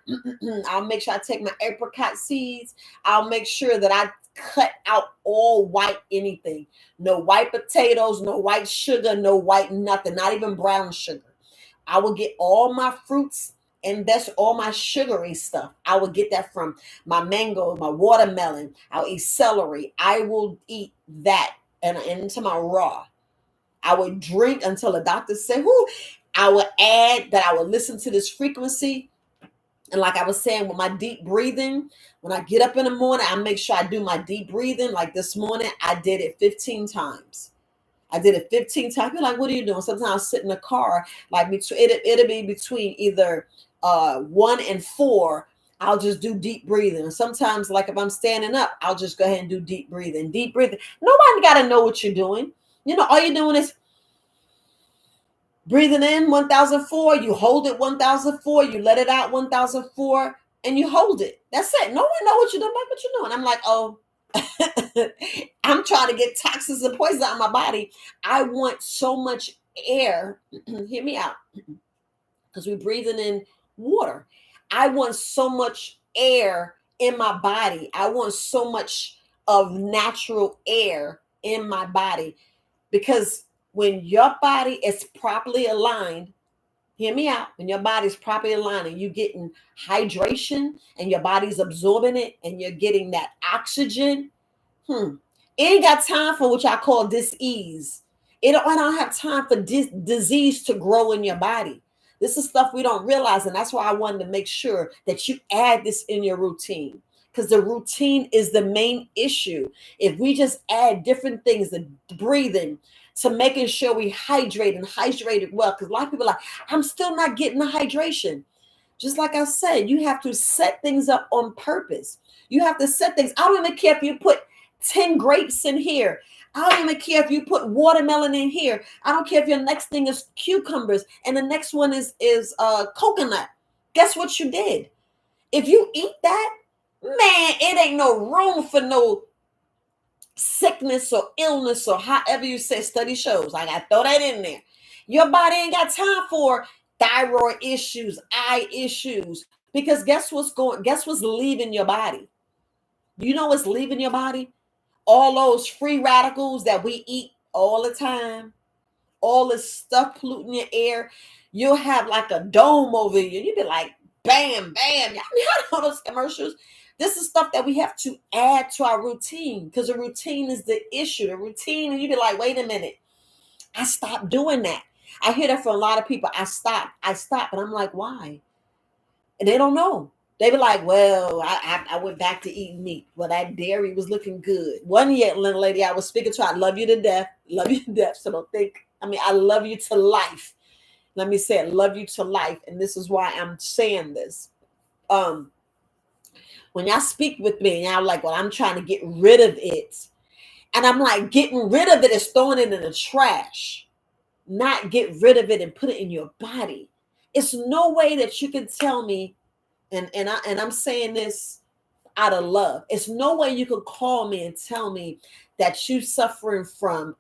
I'll make sure I take my apricot seeds. I'll make sure that I cut out all white anything. No white potatoes, no white sugar, no white nothing, not even brown sugar. I will get all my fruits, and that's all my sugary stuff. I will get that from my mango, my watermelon. I'll eat celery. I will eat that and into my raw. I would drink until the doctor said, whoo. I would add that I would listen to this frequency. And like I was saying, with my deep breathing, when I get up in the morning, I make sure I do my deep breathing. Like this morning, I did it 15 times. I did it 15 times. You're like, what are you doing? Sometimes I'll sit in the car, like it'll be between either 1 and 4. I'll just do deep breathing. And sometimes, like if I'm standing up, I'll just go ahead and do deep breathing. Deep breathing. Nobody got to know what you're doing. All you're doing is breathing in 1004. You hold it 1004. You let it out 1004, and you hold it. That's it. No one knows what you're doing. Like, what you're doing? I'm like, oh. I'm trying to get toxins and poison out of my body. I want so much air. Hear me out. Because we're breathing in water. I want so much air in my body. I want so much of natural air in my body. Because when your body is properly aligned, hear me out. When your body's properly aligned and you're getting hydration and your body's absorbing it and you're getting that oxygen, ain't got time for what I call dis-ease. I don't have time for disease to grow in your body. This is stuff we don't realize, and that's why I wanted to make sure that you add this in your routine, because the routine is the main issue. If we just add different things, the breathing, to making sure we hydrate and hydrate it well, because a lot of people are like, I'm still not getting the hydration. Just like I said, you have to set things up on purpose. You have to set things. I don't even care if you put 10 grapes in here. I don't even care if you put watermelon in here. I don't care if your next thing is cucumbers and the next one is coconut. Guess what you did? If you eat that, man, it ain't no room for no sickness or illness, or however you say. Study shows. I gotta throw that in there. Your body ain't got time for thyroid issues, eye issues, because guess what's leaving your body? You know what's leaving your body? All those free radicals that we eat all the time, all this stuff polluting your air. You'll have like a dome over you. You'll be like, bam, bam. Y'all know those commercials. This is stuff that we have to add to our routine, because the routine is the issue. The routine, and you be like, wait a minute. I stopped doing that. I hear that from a lot of people. I stopped. And I'm like, why? And they don't know. They were like, well, I went back to eating meat. Well, that dairy was looking good. One young lady I was speaking to, I love you to death. Love you to death. So don't think, I love you to life. Let me say it, love you to life. And this is why I'm saying this. When y'all speak with me, and y'all like, well, I'm trying to get rid of it. And I'm like, getting rid of it is throwing it in the trash. Not get rid of it and put it in your body. It's no way that you can tell me, and I'm saying this out of love. It's no way you can call me and tell me that you suffering from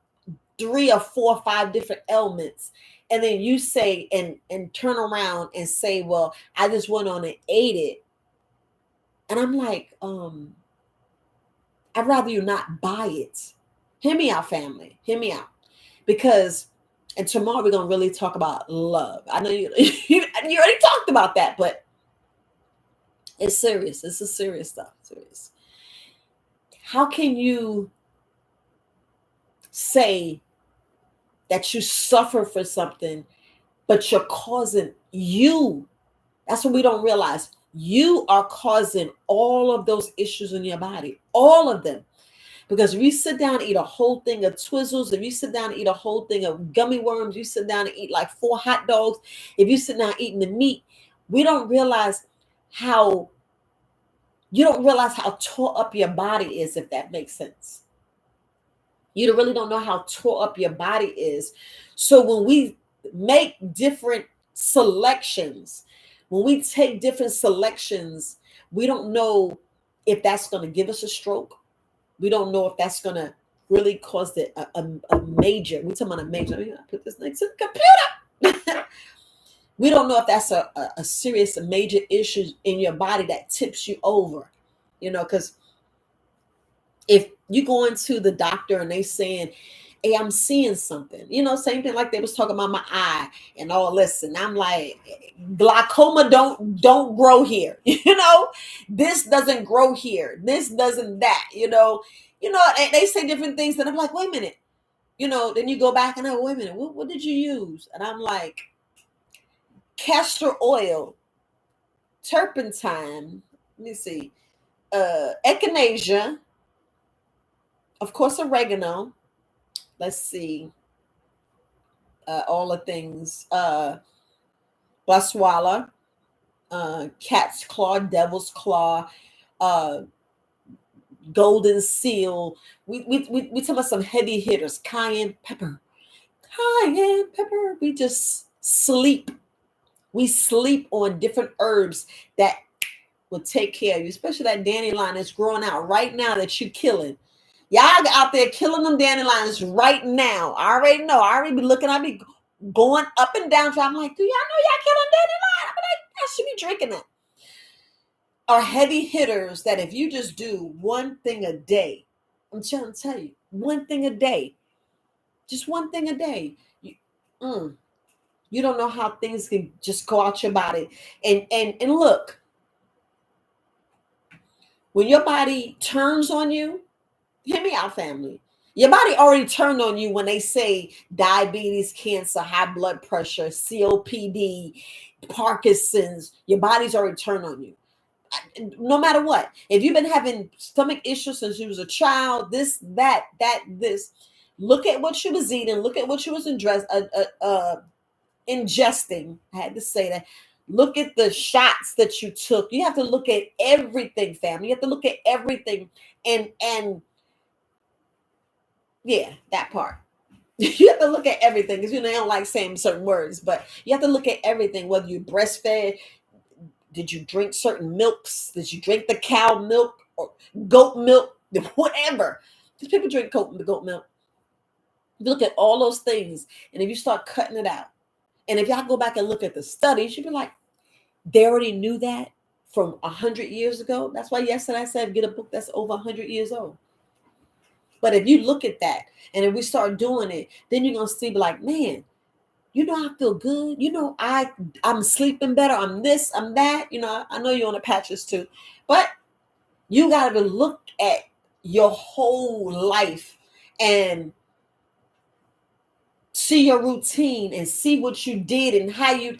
3 or 4 or 5 different ailments, and then you say and turn around and say, well, I just went on and ate it. And I'm like, I'd rather you not buy it. Hear me out, family. Hear me out. Because, and tomorrow we're going to really talk about love. I know you already talked about that, but it's serious. This is serious stuff. Serious. How can you say that you suffer for something, but you're causing you? That's what we don't realize. You are causing all of those issues in your body, all of them. Because if you sit down and eat a whole thing of Twizzlers, if you sit down and eat a whole thing of gummy worms, you sit down and eat like 4 hot dogs, if you sit down eating the meat, we don't realize how, you don't realize how tore up your body is, if that makes sense. You really don't know how tore up your body is. So when we make different selections, when we take different selections, we don't know if that's going to give us a stroke. We don't know if that's going to really cause a major, we're talking about a major, let me put this next to the computer. We don't know if that's a serious, a major issue in your body that tips you over, because if you go into the doctor and they saying, hey, I'm seeing something, same thing like they was talking about my eye and all this. And I'm like, glaucoma don't grow here. This doesn't grow here. This doesn't that, they say different things. And I'm like, wait a minute, then you go back and I go, wait a minute, what did you use? And I'm like, castor oil, turpentine, let me see, echinacea, of course, oregano. Let's see, all the things, baswala, cat's claw, devil's claw, golden seal. We talk about some heavy hitters, cayenne pepper. We just sleep. We sleep on different herbs that will take care of you, especially that dandelion that's growing out right now that you're killing. Y'all out there killing them dandelions right now. I already know. I already be looking. I be going up and down. I'm like, do y'all know y'all killing dandelion? I'm like, I should be drinking that. Are heavy hitters that if you just do one thing a day, I'm trying to tell you, one thing a day, just one thing a day, you don't know how things can just go out your body. And look, when your body turns on you, hear me out, family. Your body already turned on you when they say diabetes, cancer, high blood pressure, COPD, Parkinson's. Your body's already turned on you. No matter what. If you've been having stomach issues since you was a child, this, that, this. Look at what you was eating. Look at what you was ingesting. I had to say that. Look at the shots that you took. You have to look at everything, family. You have to look at everything. And yeah, that part. You have to look at everything because they don't like saying certain words, but you have to look at everything, whether you breastfed, did you drink certain milks, did you drink the cow milk or goat milk, whatever. Because people drink goat milk. You look at all those things, and if you start cutting it out, and if y'all go back and look at the studies, you'd be like, they already knew that from 100 years ago. That's why yesterday I said get a book that's over 100 years old. But if you look at that and if we start doing it, then you're going to see, be like, man, I feel good. I'm sleeping better. I'm this, I'm that. I know you're on the patches too. But you got to look at your whole life and see your routine and see what you did and how you,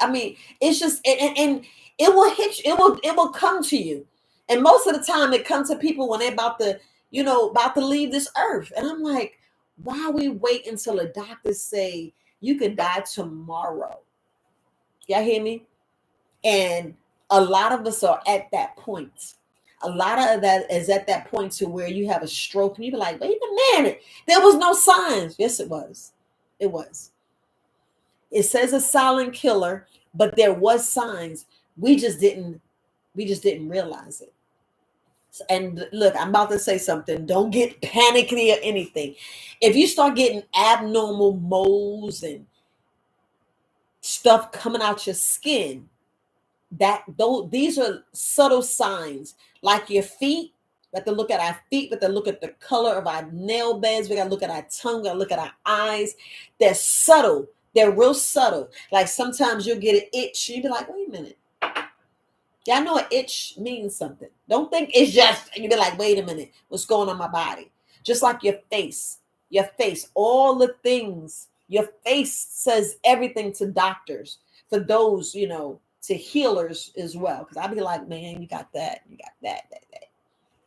it's just, and It will hit you. It will come to you. And most of the time it comes to people when they're about to, about to leave this earth. And I'm like, why we wait until the doctors say you could die tomorrow? Y'all hear me? And a lot of us are at that point. A lot of that is at that point to where you have a stroke and you be like, wait a minute, there was no signs. Yes, it was. It was. It says a silent killer, but there was signs. We just didn't realize it. And look, I'm about to say something. Don't get panicky or anything. If you start getting abnormal moles and stuff coming out your skin, these are subtle signs. Like your feet, we have to look at our feet, we have to look at the color of our nail beds, we got to look at our tongue, we got to look at our eyes. They're subtle. They're real subtle. Like sometimes you'll get an itch. You'll be like, wait a minute. Y'all know an itch means something. Don't think it's just, and you be like, wait a minute, what's going on my body? Just like your face, all the things, your face says everything to doctors, for those, to healers as well. Because I'd be like, man, you got that, that.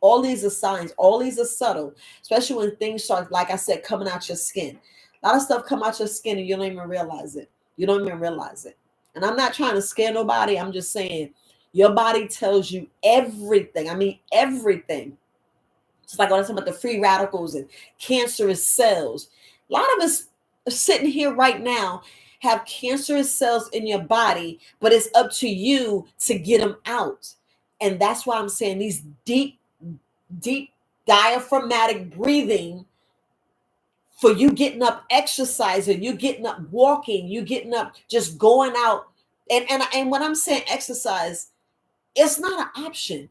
All these are signs, all these are subtle, especially when things start, like I said, coming out your skin. A lot of stuff come out your skin and you don't even realize it. You don't even realize it. And I'm not trying to scare nobody. I'm just saying, your body tells you everything. I mean, everything. It's like when I'm talking about the free radicals and cancerous cells. A lot of us are sitting here right now have cancerous cells in your body, but it's up to you to get them out. And that's why I'm saying these deep diaphragmatic breathing, for you getting up exercising, you getting up walking, you getting up just going out. And when I'm saying exercise, it's not an option.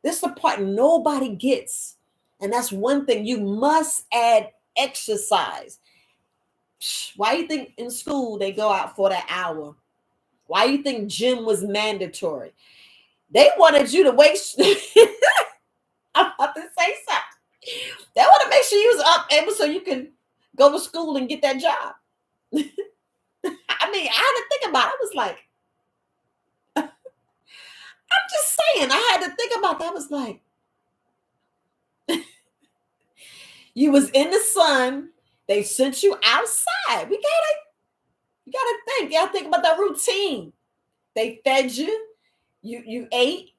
This is the part nobody gets. And that's one thing. You must add exercise. Why do you think in school they go out for that hour? Why do you think gym was mandatory? They wanted you to waste. I'm about to say something. They want to make sure you was up able so you can go to school and get that job. I mean, I had to think about it. I was like, I'm just saying, I had to think about that. I was like, you was in the sun. They sent you outside. You gotta think. You gotta think about that routine. They fed you. You ate.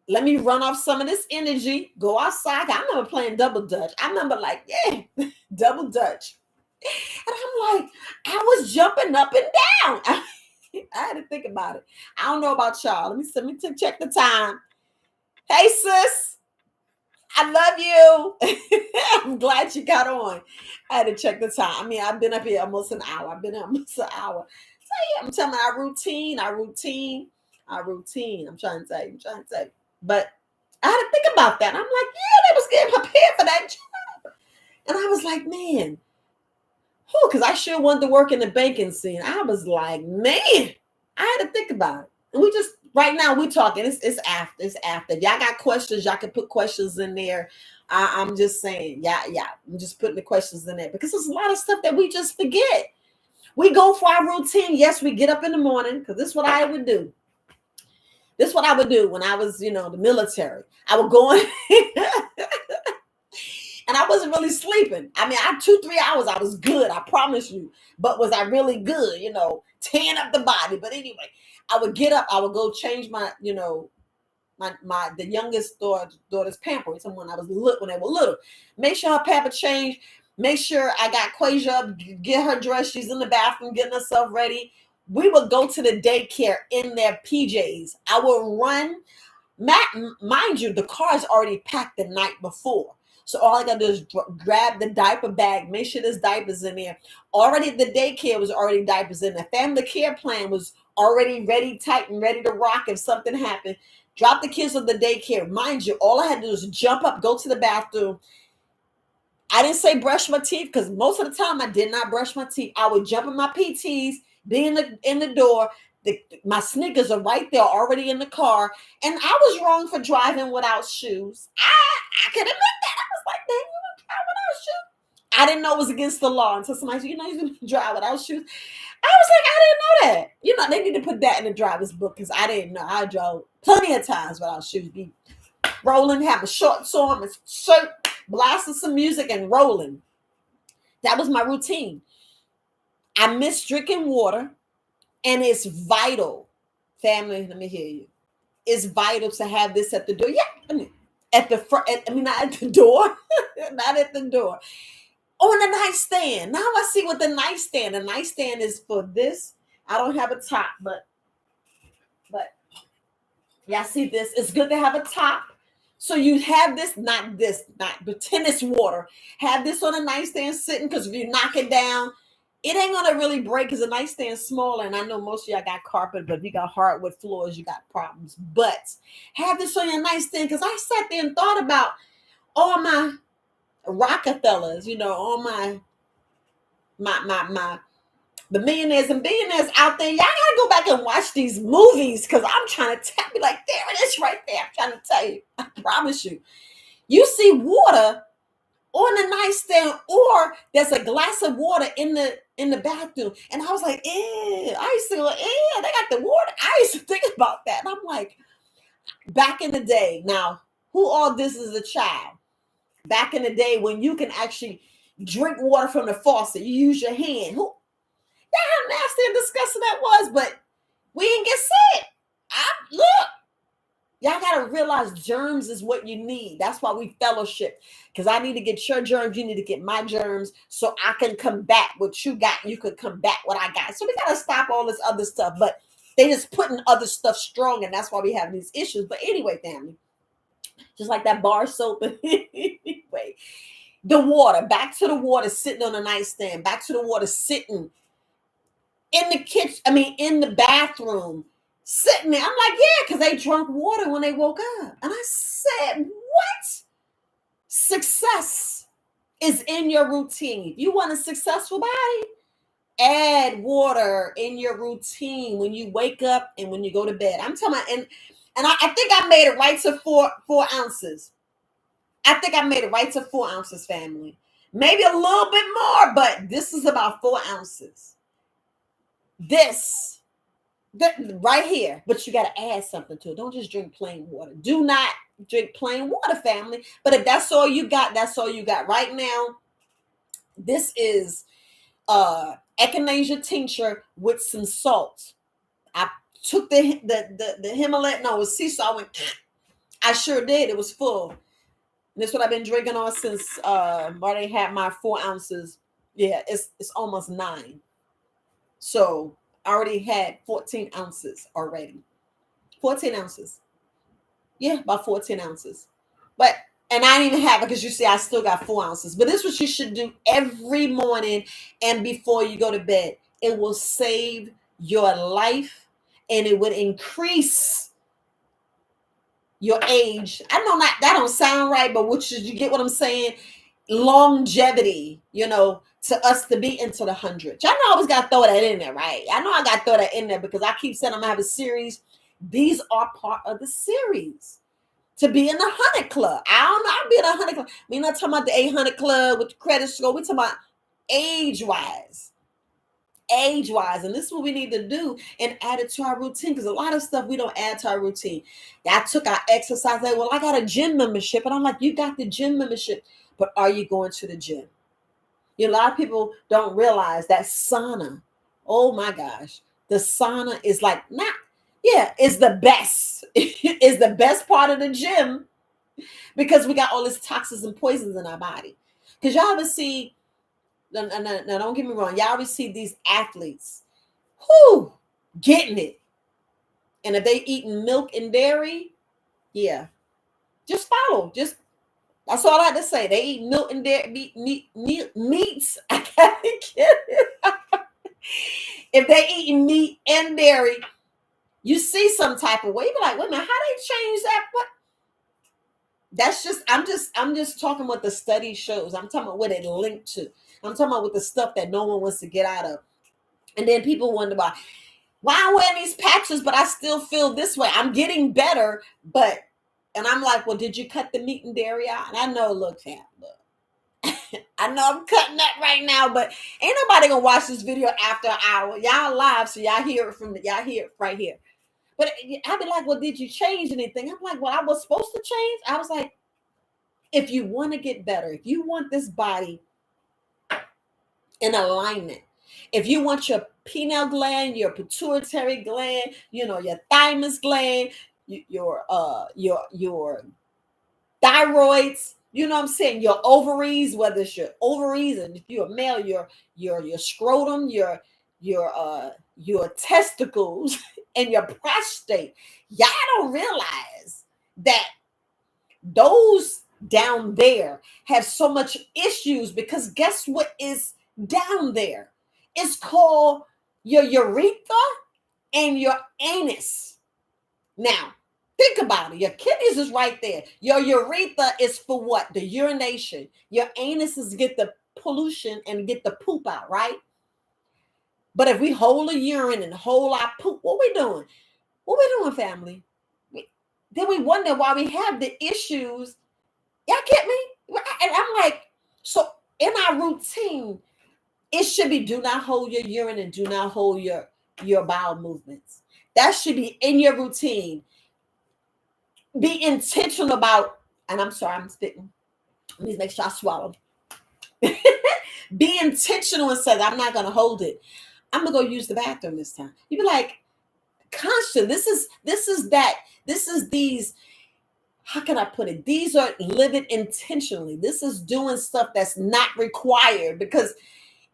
Let me run off some of this energy. Go outside. I remember playing double dutch. I remember like, yeah, double dutch. And I'm like, I was jumping up and down. I had to think about it. I don't know about y'all. Let me check the time. Hey, sis. I love you. I'm glad you got on. I had to check the time. I mean, I've been up here almost an hour. So yeah, I'm telling you, our routine. I'm trying to tell you. But I had to think about that. I'm like, yeah, they was getting prepared for that job. And I was like, man, because I sure wanted to work in the banking scene. I was like, man, I had to think about it. And we just, right now, we talking. It's after. If y'all got questions, y'all can put questions in there. I'm just saying, yeah. I'm just putting the questions in there because there's a lot of stuff that we just forget. We go for our routine. Yes, we get up in the morning because this is what I would do. This is what I would do when I was, the military. I would go in and I wasn't really sleeping. I mean, 2-3 hours, I was good. I promise you. But was I really good? Tearing up the body. But anyway, I would get up. I would go change my, the youngest daughter's pampers. Someone I was when they were little. Make sure her pamper changed. Make sure I got Quasia up, get her dressed. She's in the bathroom getting herself ready. We would go to the daycare in their PJs. I would run. Mind you, the car is already packed the night before. So all I got to do is grab the diaper bag, make sure there's diapers in there. Already the daycare was already diapers in there. Family care plan was already ready, tight, and ready to rock if something happened. Drop the kids on the daycare. Mind you, all I had to do was jump up, go to the bathroom. I didn't say brush my teeth because most of the time I did not brush my teeth. I would jump in my PTs, be in the door. My sneakers are right there already in the car. And I was wrong for driving without shoes. I can admit that. I was like, man, you would drive without shoes. I didn't know it was against the law until somebody said, you can drive without shoes. I was like, I didn't know that. They need to put that in the driver's book because I didn't know. I drove plenty of times without shoes. Be rolling, have a shorts on, a shirt, blasting some music and rolling. That was my routine. I miss drinking water, and it's vital. Family, let me hear you. It's vital to have this at the door. Yeah, at the front. Not at the door. Not at the door. On the nightstand. Now I see what the nightstand. The nightstand is for this. I don't have a top, but y'all see this. It's good to have a top. So you have this, not but tennis water. Have this on a nightstand sitting, because if you knock it down, it ain't gonna really break because the nightstand's smaller. And I know most of y'all got carpet, but if you got hardwood floors, you got problems. But have this on your nightstand, because I sat there and thought about all my Rockefellers, all my the millionaires and billionaires out there. Y'all gotta go back and watch these movies, because I'm trying to tell you, like, there it is right there. I'm trying to tell you. I promise you. You see water on the nightstand, or there's a glass of water in the bathroom. And I was like, I used to go, they got the water. I used to think about that. And I'm like, back in the day, now, who all this is a child? Back in the day when you can actually drink water from the faucet, you use your hand. How nasty and disgusting that was, but we didn't get sick. Look, y'all gotta realize germs is what you need. That's why we fellowship, because I need to get your germs, you need to get my germs, so I can combat what you got, you could combat what I got. So we gotta stop all this other stuff, but they just putting other stuff strong, and that's why we have these issues. But anyway, family, just like that bar soap. Anyway, the water, back to the water sitting on the nightstand, back to the water sitting in the kitchen, in the bathroom, sitting there. I'm like, yeah, because they drank water when they woke up. And I said, what? Success is in your routine. If you want a successful body, add water in your routine when you wake up and when you go to bed. I'm talking about, and I think I made it right to 4 ounces. I think I made it right to 4 ounces, family. Maybe a little bit more, but this is about 4 ounces. This right here, but you got to add something to it. Don't just drink plain water. Do not drink plain water, family. But if that's all you got, that's all you got right now. This is echinacea tincture with some salt. I took the Himalayan, no, it was sea salt. I sure did. It was full. And that's what I've been drinking on since I already had my 4 ounces. Yeah, it's almost 9. So I already had 14 ounces already. 14 ounces. Yeah, about 14 ounces. And I didn't even have it because you see, I still got 4 ounces. But this is what you should do every morning and before you go to bed. It will save your life, and it would increase your age. I know that don't sound right, but you get what I'm saying? Longevity, to us to be into the hundreds. Y'all know I always got to throw that in there, right? I know I got to throw that in there because I keep saying I'm going to have a series. These are part of the series to be in the 100 club. I don't know. I'll be in the 100 club. We're not talking about the 800 club with the credit score. We're talking about age-wise. And this is what we need to do and add it to our routine, because a lot of stuff we don't add to our routine. I took our exercise. Well, I got a gym membership. And I'm like, you got the gym membership, but are you going to the gym? A lot of people don't realize that sauna. Oh my gosh. The sauna is is the best. It's the best part of the gym, because we got all these toxins and poisons in our body. Because y'all ever see, no, don't get me wrong, y'all ever see these athletes getting it. And if they eating milk and dairy, yeah, just follow. That's all I had to say. They eat milk and dairy, meats. I can't get it. If they eating meat and dairy, you see some type of way. You be like, wait a minute, how they change that? What? That's I'm just talking what the study shows. I'm talking about what it linked to. I'm talking about with the stuff that no one wants to get out of. And then people wonder why I'm wearing these patches, but I still feel this way. I'm getting better, and I'm like, well, did you cut the meat and dairy out? And I know, look, fam, look. I know I'm cutting that right now, but ain't nobody gonna watch this video after an hour. Y'all live, so y'all hear it y'all hear it right here. But I'd be like, well, did you change anything? I'm like, well, I was supposed to change. I was like, if you want to get better, if you want this body in alignment, if you want your pineal gland, your pituitary gland, your thymus gland, your thyroids, what I'm saying, your ovaries, whether it's your ovaries, and if you're a male, your scrotum, your testicles, and your prostate. Y'all don't realize that those down there have so much issues, because guess what is down there? It's called your urethra and your anus. Now, think about it. Your kidneys is right there. Your urethra is for what? The urination. Your anus is get the pollution and get the poop out, right? But if we hold the urine and hold our poop, what we doing? What we doing, family? Then we wonder why we have the issues. Y'all get me? And I'm like, so in our routine, it should be do not hold your urine and do not hold your bowel movements. That should be in your routine. Be intentional about, and I'm sorry, I'm spitting. Let me make sure I swallow. Be intentional and say, I'm not going to hold it. I'm going to go use the bathroom this time. You be like, conscious. This is these, how can I put it? These are living intentionally. This is doing stuff that's not required, because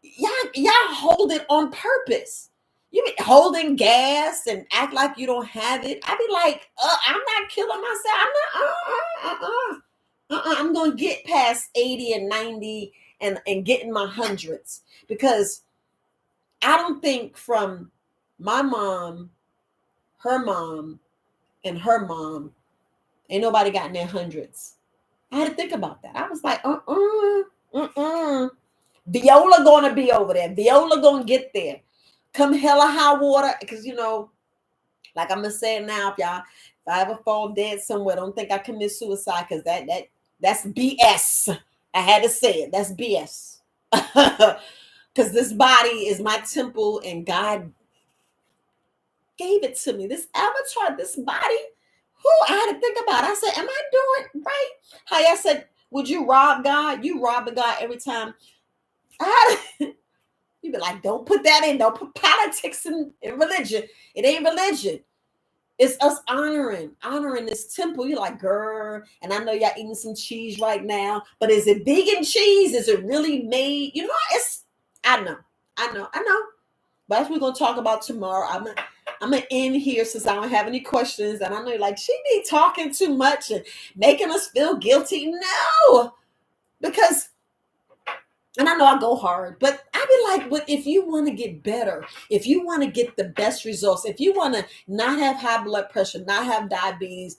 y'all hold it on purpose. You be holding gas and act like you don't have it. I be like, I'm not killing myself. I'm not, I'm going to get past 80 and 90 and get in my hundreds, because I don't think from my mom, her mom, and her mom, ain't nobody got in their hundreds. I had to think about that. I was like, Viola gonna be over there. Viola gonna get there. Come hell or high water, because like I'm gonna say it now, if I ever fall dead somewhere, don't think I commit suicide, because that's BS. I had to say it. That's BS. Because this body is my temple, and God gave it to me. This avatar, this body, who I had to think about. I said, am I doing right? How I said, would you rob God? You rob the God every time. You be like, don't put that in. Don't put politics in religion. It ain't religion. It's us honoring this temple. You're like, girl, and I know y'all eating some cheese right now, but is it vegan cheese? Is it really made? I know. But that's what we're gonna talk about tomorrow. I'm gonna end here, since I don't have any questions. And I know you're like, she be talking too much and making us feel guilty. No, because, and I know I go hard, but I be like, but if you want to get better, if you want to get the best results, if you want to not have high blood pressure, not have diabetes,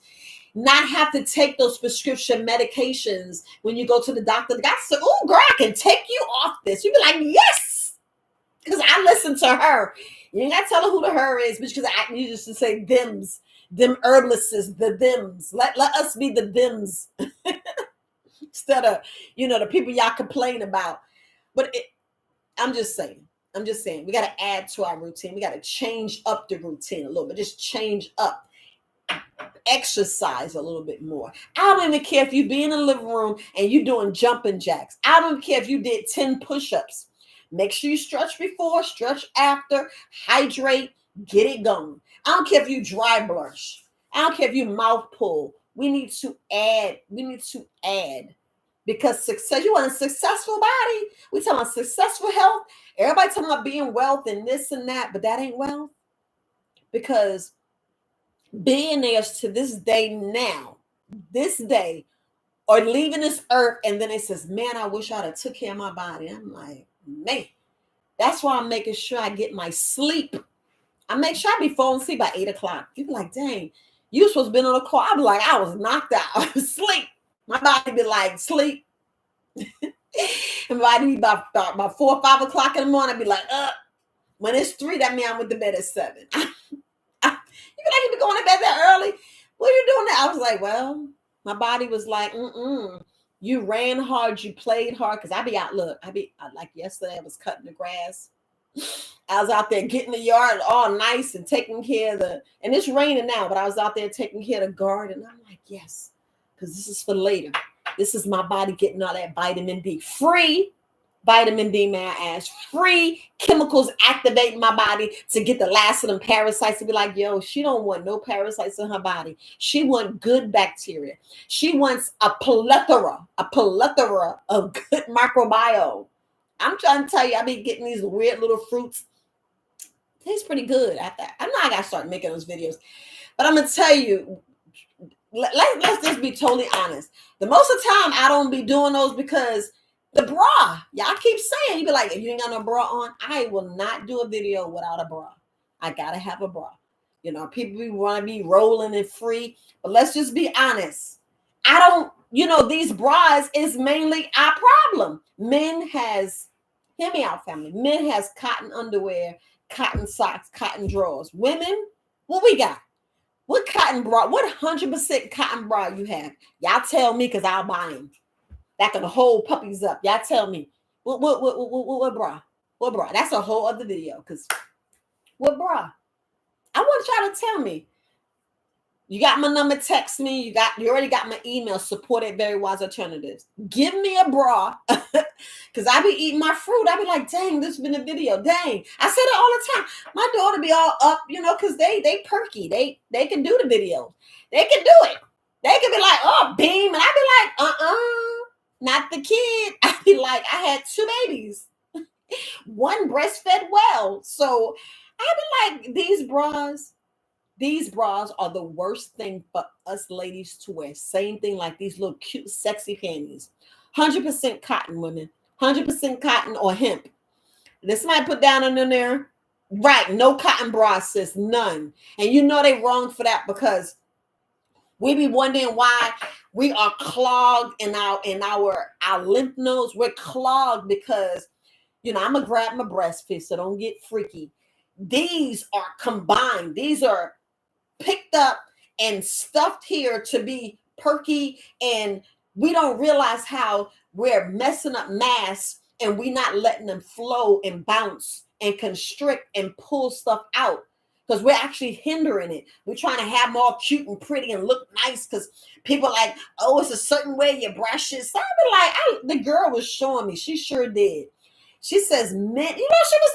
not have to take those prescription medications when you go to the doctor said, oh, girl, I can take you off this. You be like, yes, because I listen to her. You ain't got to tell her who the her is, because you just to say them herbalists, the thems. Let us be the thems. Instead of, the people y'all complain about. But I'm just saying, we got to add to our routine. We got to change up the routine a little bit. Just change up. Exercise a little bit more. I don't even care if you be in the living room and you doing jumping jacks. I don't care if you did 10 push-ups. Make sure you stretch before, stretch after, hydrate, get it going. I don't care if you dry brush. I don't care if you mouth pull. We need to add. Because success, you want a successful body. We talking about successful health. Everybody talking about being wealth and this and that, but that ain't wealth. Because billionaires to this day are leaving this earth, and then it says, man, I wish I'd have took care of my body. I'm like, man, that's why I'm making sure I get my sleep. I make sure I be falling asleep by 8 o'clock. You be like, dang, you supposed to be on the call. I be like, I was knocked out. I was asleep. My body be like, sleep. And my body be about 4 or 5 o'clock in the morning, I be like, when it's 3, that means I'm with the bed at 7. You be like, you be going to bed that early? What are you doing now? I was like, well, my body was like, You ran hard, you played hard. Cause I be out, look, like yesterday, I was cutting the grass. I was out there getting the yard all nice and taking care of and it's raining now, but I was out there taking care of the garden. I'm like, yes, because this is for later. This is my body getting all that vitamin D. Free vitamin D, may I ask. Free chemicals activating my body to get the last of them parasites to be like, yo, she don't want no parasites in her body. She wants good bacteria. She wants a plethora of good microbiome. I'm trying to tell you, I've been getting these weird little fruits. Tastes pretty good. I know I gotta start making those videos, but I'm gonna tell you, let's just be totally honest. The most of the time, I don't be doing those because the bra. Y'all keep saying, you be like, if you ain't got no bra on, I will not do a video without a bra. I gotta have a bra. You know, people want to be rolling and free, but let's just be honest. I don't. You know, these bras is mainly our problem. Men has, hear me out, family. Men has cotton underwear, cotton socks, cotton drawers. Women, what we got? What cotton bra? What 100% cotton bra you have? Y'all tell me, because I'll buy them. That can hold puppies up. Y'all tell me. What bra? What bra? That's a whole other video. Because what bra? I want y'all to tell me. You got my number, text me. You already got my email, support at Verywisealternatives. Give me a bra. Because I be eating my fruit. I be like, dang, this has been a video. Dang. I said it all the time. My daughter be all up, you know, because they perky. They can do the video. They can do it. They can be like, oh, beam. And I be like, not the kid. I be like, I had 2 babies. One breastfed well. So I be like, these bras are the worst thing for us ladies to wear. Same thing like these little cute, sexy panties. 100% cotton, women. 100% cotton or hemp. This might put down in there. Right, no cotton bras, sis, none. And you know they wrong for that because we be wondering why we are clogged in our lymph nodes. We're clogged because, you know, I'm gonna grab my breast fit, so don't get freaky. These are combined. These are picked up and stuffed here to be perky, and we don't realize how we're messing up mass and we not letting them flow and bounce and constrict and pull stuff out because we're actually hindering it. We're trying to have more cute and pretty and look nice because people are like, oh, it's a certain way you brush it. So I be like, the girl was showing me, she sure did. She says, men, you know, she was,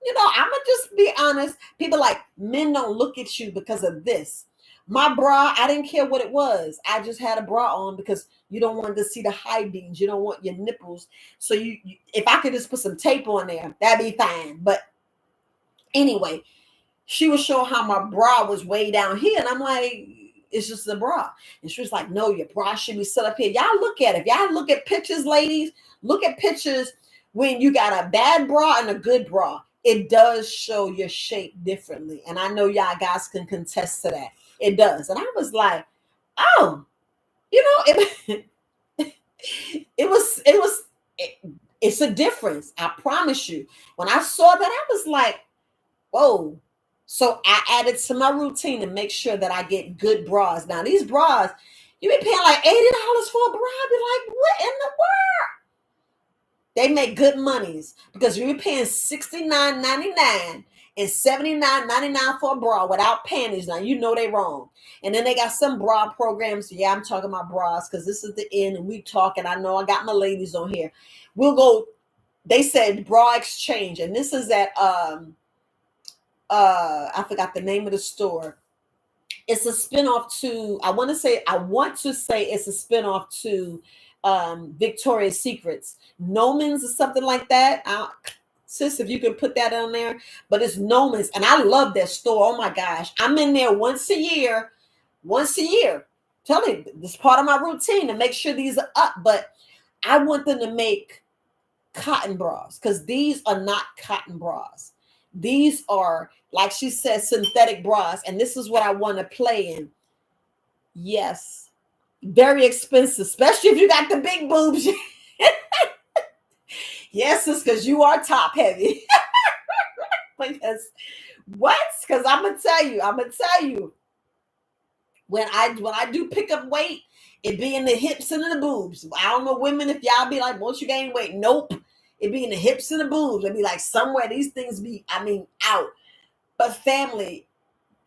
you know, I'm gonna just be honest. People like, men don't look at you because of this. My bra, I didn't care what it was. I just had a bra on because you don't want to see the high beams. You don't want your nipples. So you if I could just put some tape on there, that'd be fine. But anyway, she was showing how my bra was way down here. And I'm like, it's just a bra. And she was like, no, your bra should be set up here. Y'all look at it. If y'all look at pictures, ladies, look at pictures when you got a bad bra and a good bra. It does show your shape differently. And I know y'all guys can contest to that. It does. And I was like, oh, you know, it's a difference. I promise you. When I saw that, I was like, whoa. So I added to my routine to make sure that I get good bras. Now, these bras, you be paying like $80 for a bra. I be like, what in the world? They make good monies because you're paying $69.99 and $79.99 for a bra without panties. Now, you know they wrong. And then they got some bra programs. Yeah, I'm talking about bras because this is the end and we talking. I know I got my ladies on here. We'll go. They said bra exchange. And this is at, I forgot the name of the store. It's a spinoff to, I want to say it's a spinoff to Victoria's Secrets. Nomans or something like that. Sis, if you can put that on there. But it's Nomans. And I love that store. Oh my gosh. I'm in there once a year. Tell me, this is part of my routine to make sure these are up. But I want them to make cotton bras because these are not cotton bras. These are, like she said, synthetic bras. And this is what I want to play in. Yes. Very expensive, especially if you got the big boobs. Yes, it's because you are top heavy. Because what? Because I'm gonna tell you, when I do pick up weight It be in the hips and in the boobs. I don't know, women, if y'all be like, once you gain weight, nope. It be in the hips and the boobs. It be like somewhere these things be, out. But family,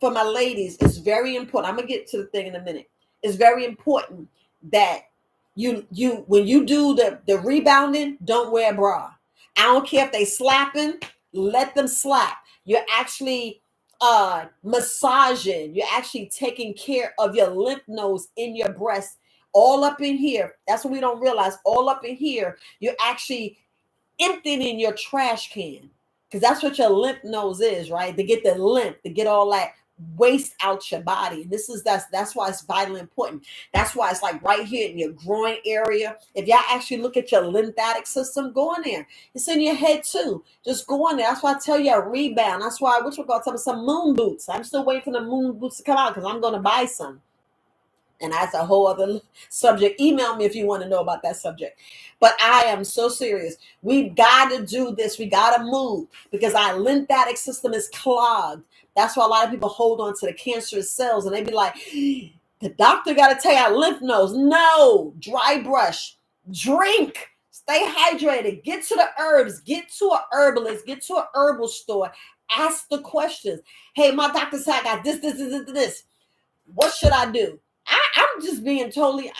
for my ladies, it's very important. I'm gonna get to the thing in a minute. It's very important that you when you do the rebounding, don't wear a bra. I don't care if they slapping, let them slap. You're actually massaging, you're actually taking care of your lymph nodes in your breast, all up in here. That's what we don't realize. All up in here, you're actually emptying your trash can, because that's what your lymph nodes is, right? To get the lymph, to get all that waste out your body. And that's why it's vitally important. That's why it's like right here in your groin area. If y'all actually look at your lymphatic system, go in there. It's in your head too. Just go in there. That's why I tell you a rebound. That's why we're gonna tell me some moon boots. I'm still waiting for the moon boots to come out because I'm gonna buy some. And that's a whole other subject. Email me if you want to know about that subject. But I am so serious. We got to do this. We got to move because our lymphatic system is clogged. That's why a lot of people hold on to the cancerous cells and they be like, the doctor got to tell you our lymph nodes. No, dry brush, drink, stay hydrated, get to the herbs, get to a herbalist, get to a herbal store, ask the questions. Hey, my doctor said I got this. What should I do? I'm just being totally,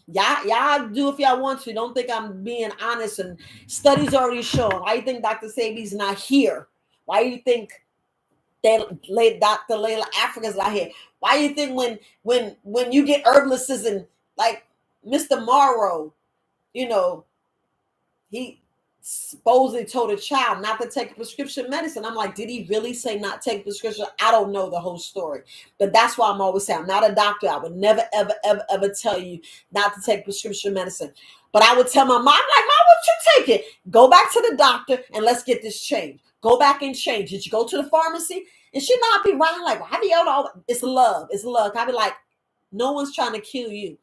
y'all do if y'all want to. Don't think I'm being honest. And studies already shown. Why do you think Dr. Sabi's not here? Why do you think Dr. Layla Africa's not here? Why do you think when you get herbalists and like Mr. Morrow, he supposedly told a child not to take prescription medicine. I'm like, did he really say not take prescription? I don't know the whole story, but that's why I'm always saying I'm not a doctor. I would never, ever, ever, ever tell you not to take prescription medicine. But I would tell my mom, like, Mom, would you take it? Go back to the doctor and let's get this changed. Go back and change. Did you go to the pharmacy? And she not be right like, why do you all? It's love. It's love. I be like, no one's trying to kill you.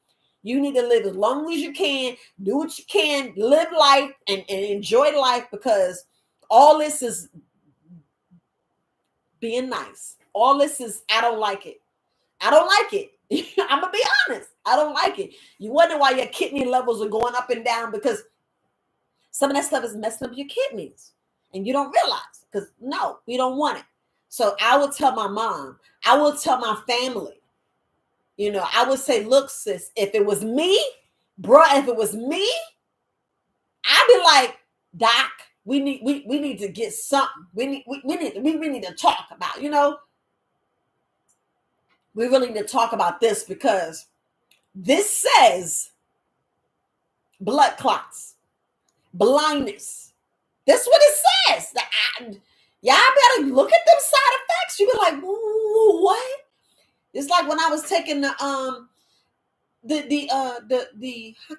You need to live as long as you can, do what you can, live life and enjoy life, because all this is being nice. All this is, I don't like it. I don't like it. I'm going to be honest. I don't like it. You wonder why your kidney levels are going up and down, because some of that stuff is messing up your kidneys and you don't realize, because no, we don't want it. So I would tell my mom, I will tell my family, I would say, look, sis, if it was me, if it was me, I'd be like, Doc, we need to get something. We need to talk about, we really need to talk about this, because this says blood clots, blindness. That's what it says. Y'all better look at them side effects. You be like, what? It's like when I was taking the how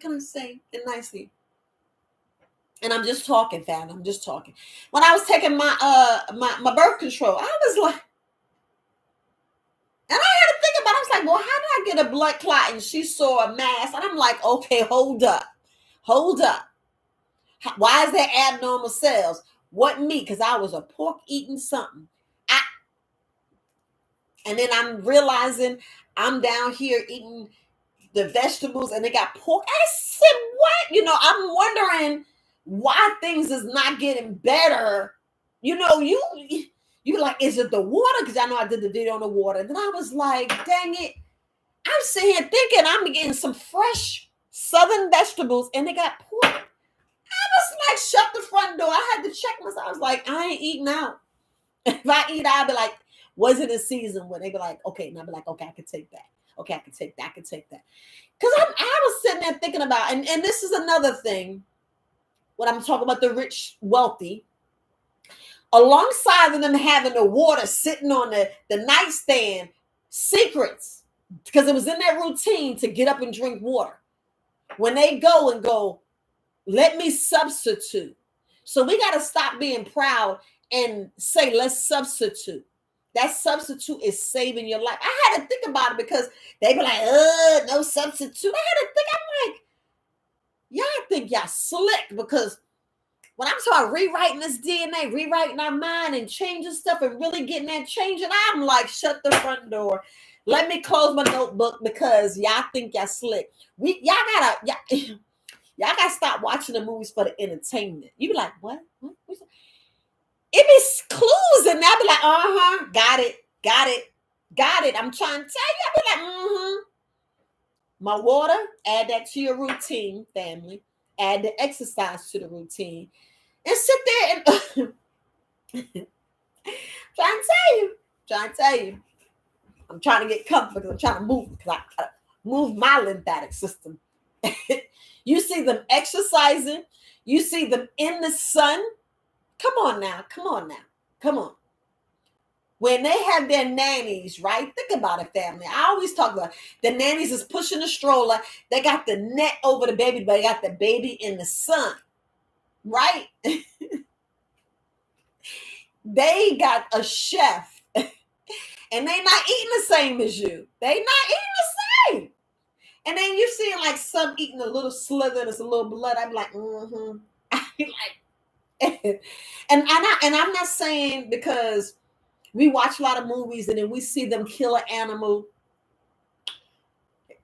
can I say it nicely? And I'm just talking, fam. I'm just talking. When I was taking my birth control, I was like, and I had to think about it. I was like, well, how did I get a blood clot? And she saw a mass, and I'm like, okay, hold up. Why is there abnormal cells? What me? Because I was a pork eating something. And then I'm realizing I'm down here eating the vegetables and they got pork. I said, what? I'm wondering why things is not getting better. You like, is it the water? Because I know I did the video on the water. And then I was like, dang it. I'm sitting here thinking I'm getting some fresh southern vegetables and they got pork. I was like, shut the front door. I had to check myself. I was like, I ain't eating out. If I eat, I'll be like, was it a season where they be like, okay, and I'll be like, okay, I can take that. Okay, I can take that. Because I was sitting there thinking about, and this is another thing, when I'm talking about the rich, wealthy, alongside of them having the water sitting on the nightstand, secrets, because it was in their routine to get up and drink water. When they go, let me substitute. So we got to stop being proud and say, let's substitute. That substitute is saving your life. I had to think about it because they be like, no substitute. I had to think, I'm like, y'all think y'all slick, because when I'm talking rewriting this DNA, rewriting our mind and changing stuff and really getting that change, and I'm like, shut the front door. Let me close my notebook because y'all think y'all slick. Y'all gotta stop watching the movies for the entertainment. You be like, what? It be clues, and I be like, got it, got it, got it. I'm trying to tell you. I be like, My water, add that to your routine, family. Add the exercise to the routine, and sit there and trying to tell you. I'm trying to get comfortable because I'm trying to move because I move my lymphatic system. You see them exercising. You see them in the sun. Come on now. Come on. When they have their nannies, right? Think about it, family. I always talk about the nannies is pushing the stroller. They got the net over the baby, but they got the baby in the sun, right? They got a chef, and they not eating the same as you. They not eating the same. And then you see like some eating a little slither, there's a little blood. I'm like, I be like, and I'm not saying because we watch a lot of movies and then we see them kill an animal.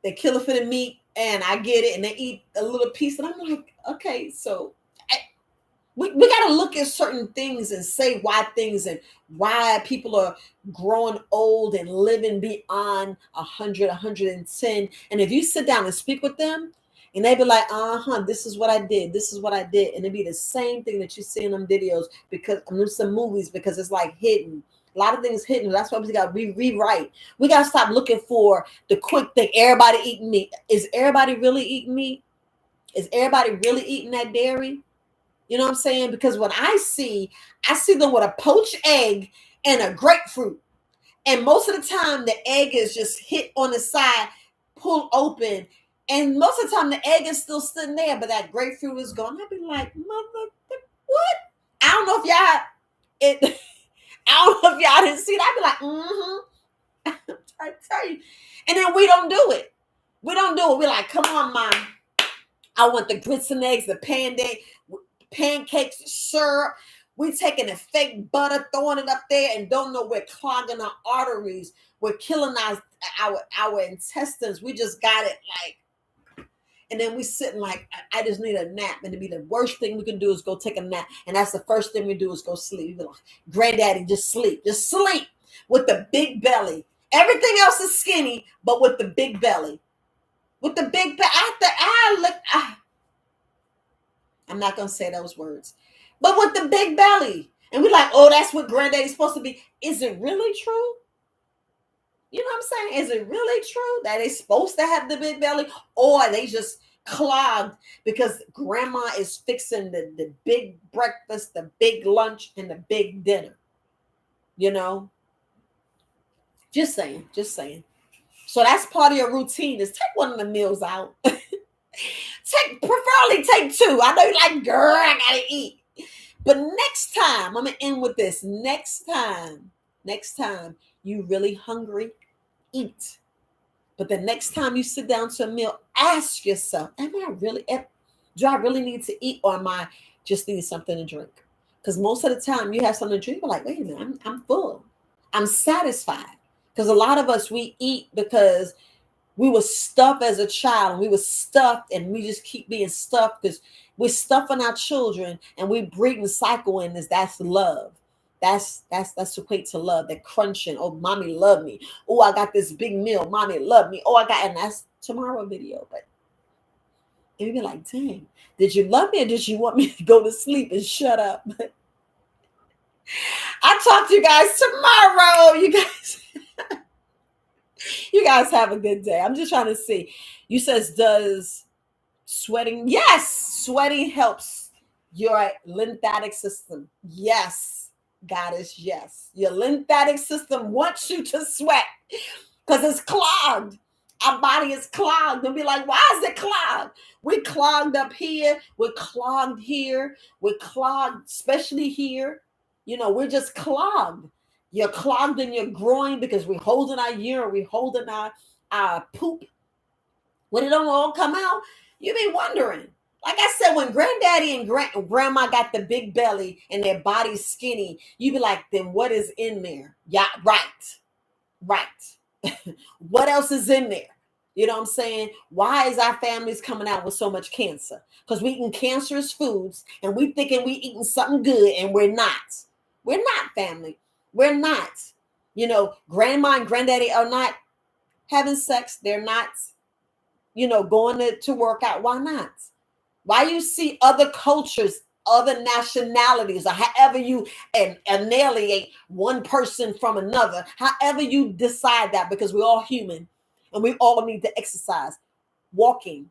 They kill it for the meat, and I get it, and they eat a little piece, and I'm like, okay, so we got to look at certain things and say why things and why people are growing old and living beyond 100, 110. And if you sit down and speak with them, and they be like, this is what I did. This is what I did. And it be the same thing that you see in them videos because I mean, some movies because it's like hidden. A lot of things hidden. That's why we got to rewrite. We got to stop looking for the quick thing. Everybody eating meat. Is everybody really eating meat? Is everybody really eating that dairy? You know what I'm saying? Because when I see them with a poached egg and a grapefruit. And most of the time, the egg is just hit on the side, pulled open. And most of the time, the egg is still sitting there, but that grapefruit is gone. I'd be like, mother, what? I don't know if y'all, I don't know if y'all didn't see it. I'd be like, I'm trying to tell you. And then we don't do it. We're like, come on, Mom. I want the grits and eggs, the pancakes, syrup. We're taking the fake butter, throwing it up there, and don't know we're clogging our arteries. We're killing our intestines. We just got it like, and then we sitting like, I just need a nap. And to be the worst thing we can do is go take a nap. And that's the first thing we do is go sleep. Like, Granddaddy, just sleep with the big belly. Everything else is skinny, but with the big belly. With the big belly. I'm not going to say those words. But with the big belly. And we're like, oh, that's what Granddaddy's supposed to be. Is it really true? You know what I'm saying? Is it really true that they're supposed to have the big belly? Or they just clogged because grandma is fixing the big breakfast, the big lunch, and the big dinner? You know? Just saying. So that's part of your routine is take one of the meals out. Preferably take two. I know you're like, girl, I gotta eat. But next time, I'm gonna end with this. Next time you really hungry, eat. But the next time you sit down to a meal, ask yourself, do I really need to eat, or am I just need something to drink? Because most of the time you have something to drink, you're like, wait a minute, I'm full. I'm satisfied. Because a lot of us, we eat because we were stuffed as a child, and we were stuffed, and we just keep being stuffed because we're stuffing our children, and we bring the cycle in. That's love. That's equate to love. That crunching. Oh, mommy love me. Oh, I got this big meal. Mommy love me. Oh, and that's tomorrow video. But you'd be like, dang, did you love me or did you want me to go to sleep and shut up? I'll talk to you guys tomorrow. You guys have a good day. I'm just trying to see. You says, does sweating? Yes, sweating helps your lymphatic system. Yes, goddess, yes. Your lymphatic system wants you to sweat because it's clogged. Our body is clogged. And be like, why is it clogged? We're clogged up here. We're clogged here. We're clogged, especially here. You know, we're just clogged. You're clogged in your groin because we're holding our urine, we're holding our poop. When it don't all come out, you be wondering. Like I said, when Granddaddy and Grandma got the big belly and their body's skinny, you be like, then what is in there? Yeah, right. What else is in there? You know what I'm saying? Why is our families coming out with so much cancer? Because we eating cancerous foods and we thinking we eating something good and we're not. We're not, family. We're not. Grandma and granddaddy are not having sex. They're not, going to work out. Why not? Why you see other cultures, other nationalities, or however you annihilate one person from another, however you decide that, because we're all human and we all need to exercise. Walking.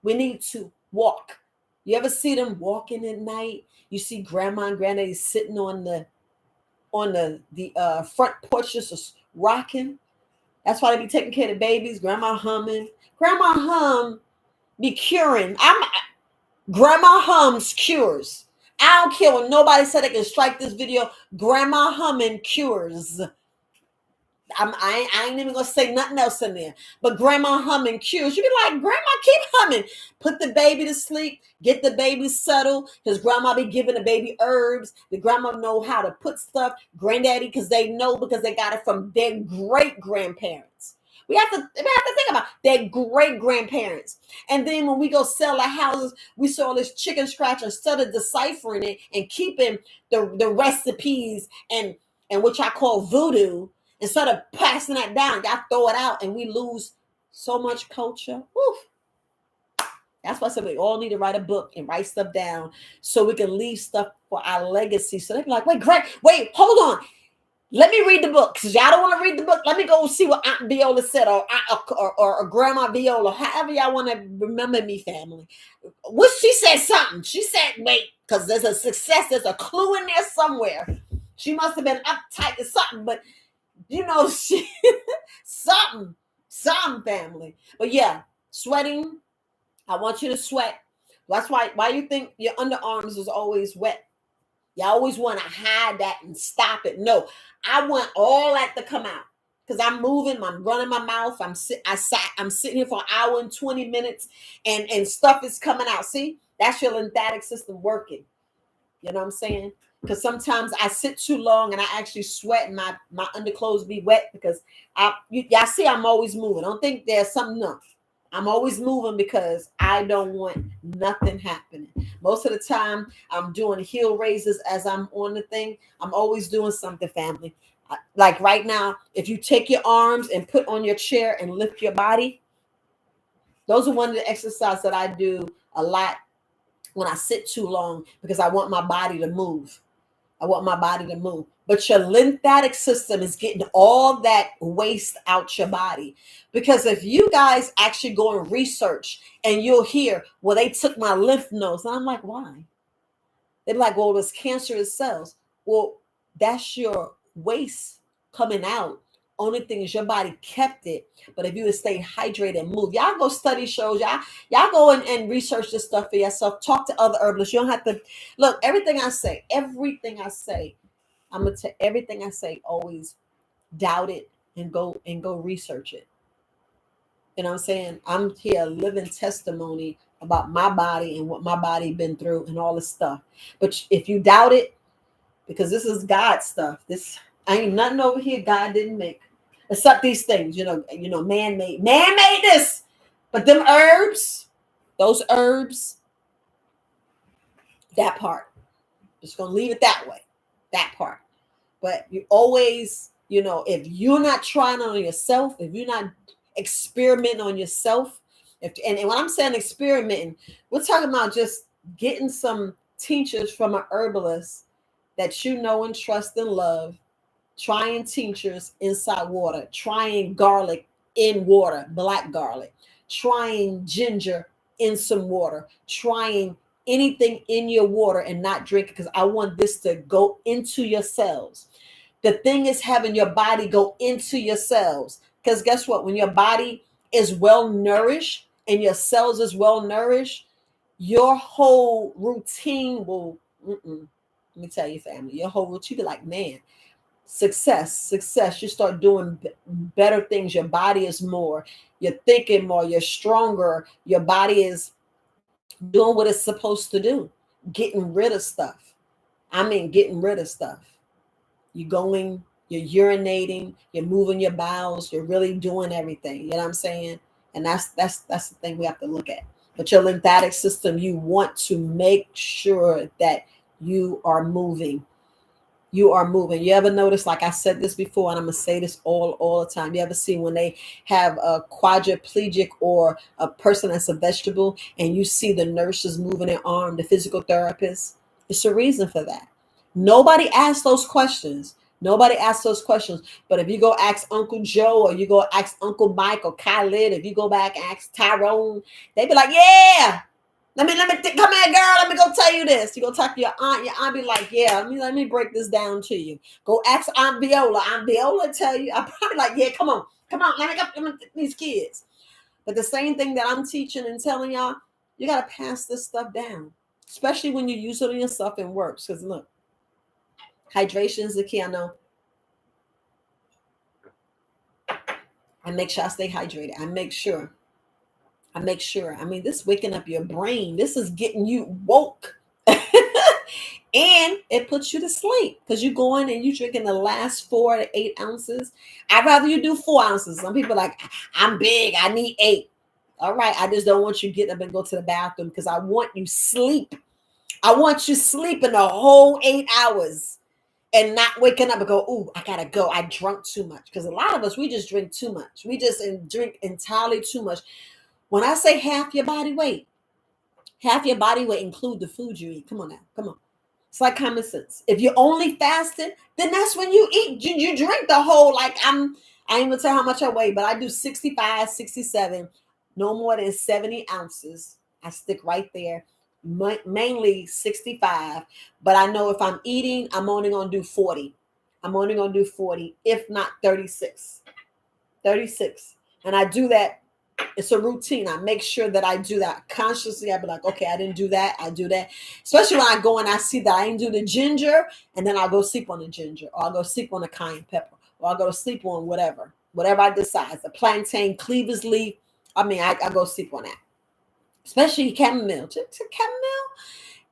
We need to walk. You ever see them walking at night? You see grandma and granddaddy sitting on the front porch just rocking. That's why they be taking care of the babies. Grandma humming. Grandma hum be curing. Grandma hums cures. I don't care what nobody said they can strike this video. Grandma humming cures. I ain't even gonna say nothing else in there. But grandma humming cures. You be like, grandma, keep humming. Put the baby to sleep. Get the baby settled. Because grandma be giving the baby herbs. The grandma know how to put stuff. Granddaddy, because they know, because they got it from their great grandparents. We have to think about their great grandparents. And then when we go sell our houses, we saw this chicken scratch. Instead of deciphering it and keeping the recipes and which I call voodoo, instead of passing that down, y'all throw it out and we lose so much culture. Oof. That's why I said we all need to write a book and write stuff down so we can leave stuff for our legacy. So they be like, wait, hold on. Let me read the book. Because y'all don't want to read the book. Let me go see what Aunt Viola said, or Grandma Viola, however y'all want to remember me, family. What she said something. She said, wait, because there's a success, there's a clue in there somewhere. She must have been uptight or something, but she something family. But yeah, sweating. I want you to sweat. That's why you think your underarms is always wet. You always want to hide that and stop it. No, I want all that to come out because I'm moving. I'm running my mouth. I'm sitting here for an hour and 20 minutes, and stuff is coming out. See, that's your lymphatic system working. You know what I'm saying? Because sometimes I sit too long and I actually sweat and my underclothes be wet because y'all see I'm always moving. I don't think there's something up. I'm always moving because I don't want nothing happening. Most of the time I'm doing heel raises as I'm on the thing. I'm always doing something, family. Like right now, if you take your arms and put on your chair and lift your body, those are one of the exercises that I do a lot when I sit too long because I want my body to move. I want my body to move. But your lymphatic system is getting all that waste out your body. Because if you guys actually go and research and you'll hear, well, they took my lymph nodes. And I'm like, why? They're like, well, it's cancerous cells. Well, that's your waste coming out. Only thing is your body kept it. But if you would stay hydrated and move, y'all go study shows. Y'all go and research this stuff for yourself. Talk to other herbalists. You don't have to look, everything I say, I'm gonna tell everything I say, always doubt it and go research it. You know what I'm saying? I'm here living testimony about my body and what my body been through and all this stuff. But if you doubt it, because this is God stuff, this ain't nothing over here God didn't make. Except these things, man made this. But them herbs, those herbs, that part. Just gonna leave it that way. That part. But you always, if you're not trying on yourself, if you're not experimenting on yourself, and when I'm saying experimenting, we're talking about just getting some tinctures from an herbalist that you know and trust and love, trying tinctures inside water, trying garlic in water, black garlic, trying ginger in some water, trying anything in your water and not drink it because I want this to go into your cells. The thing is having your body go into your cells. Because guess what? When your body is well nourished and your cells is well nourished, your whole routine will, let me tell you, family, your whole routine be like, man, success. You start doing better things. Your body is more, you're thinking more, you're stronger. Your body is doing what it's supposed to do, getting rid of stuff. I mean, getting rid of stuff. You going you're urinating, you're moving your bowels, you're really doing everything. You know what I'm saying? And that's the thing we have to look at. But your lymphatic system, you want to make sure that you are moving. You are moving. You ever notice, like I said this before, and I'm gonna say this all the time. You ever see when they have a quadriplegic or a person that's a vegetable, and you see the nurses moving their arm, the physical therapist? It's a reason for that. Nobody asks those questions. Nobody asks those questions. But if you go ask Uncle Joe, or you go ask Uncle Mike or Khalid, if you go back and ask Tyrone, they be like, yeah. Come here, girl. Let me go tell you this. You go talk to your aunt. Your aunt be like, yeah, let me break this down to you. Go ask Aunt Viola. Aunt Viola tell you. I'm probably like, yeah, come on. Let me go these kids. But the same thing that I'm teaching and telling y'all, you got to pass this stuff down, especially when you use it on yourself and works. Because look, hydration is the key. I know. I make sure I stay hydrated. I make sure. I mean, this waking up your brain. This is getting you woke. And it puts you to sleep because you go in and you drinking the last 4 to 8 ounces. I'd rather you do 4 ounces. Some people are like, I'm big, I need 8. All right, I just don't want you to get up and go to the bathroom because I want you sleep. I want you sleeping the whole 8 hours and not waking up and go, ooh, I gotta go. I drunk too much. Because a lot of us, we just drink too much. We just drink entirely too much. When I say half your body weight include the food you eat. Come on now, come on. It's like common sense. If you're only fasting, then that's when you eat. You drink the whole, like I ain't even tell how much I weigh, but I do 65, 67, no more than 70 ounces. I stick right there, mainly 65. But I know if I'm eating, I'm only going to do 40. I'm only going to do 40, if not 36. 36. And I do that. It's a routine. I make sure that I do that consciously. I'll be like, okay, I didn't do that. I do that. Especially when I go and I see that I didn't do the ginger, and then I'll go sleep on the ginger, or I'll go sleep on the cayenne pepper, or I'll go to sleep on whatever I decide. The plantain, cleaver's leaf. I go sleep on that. Especially chamomile.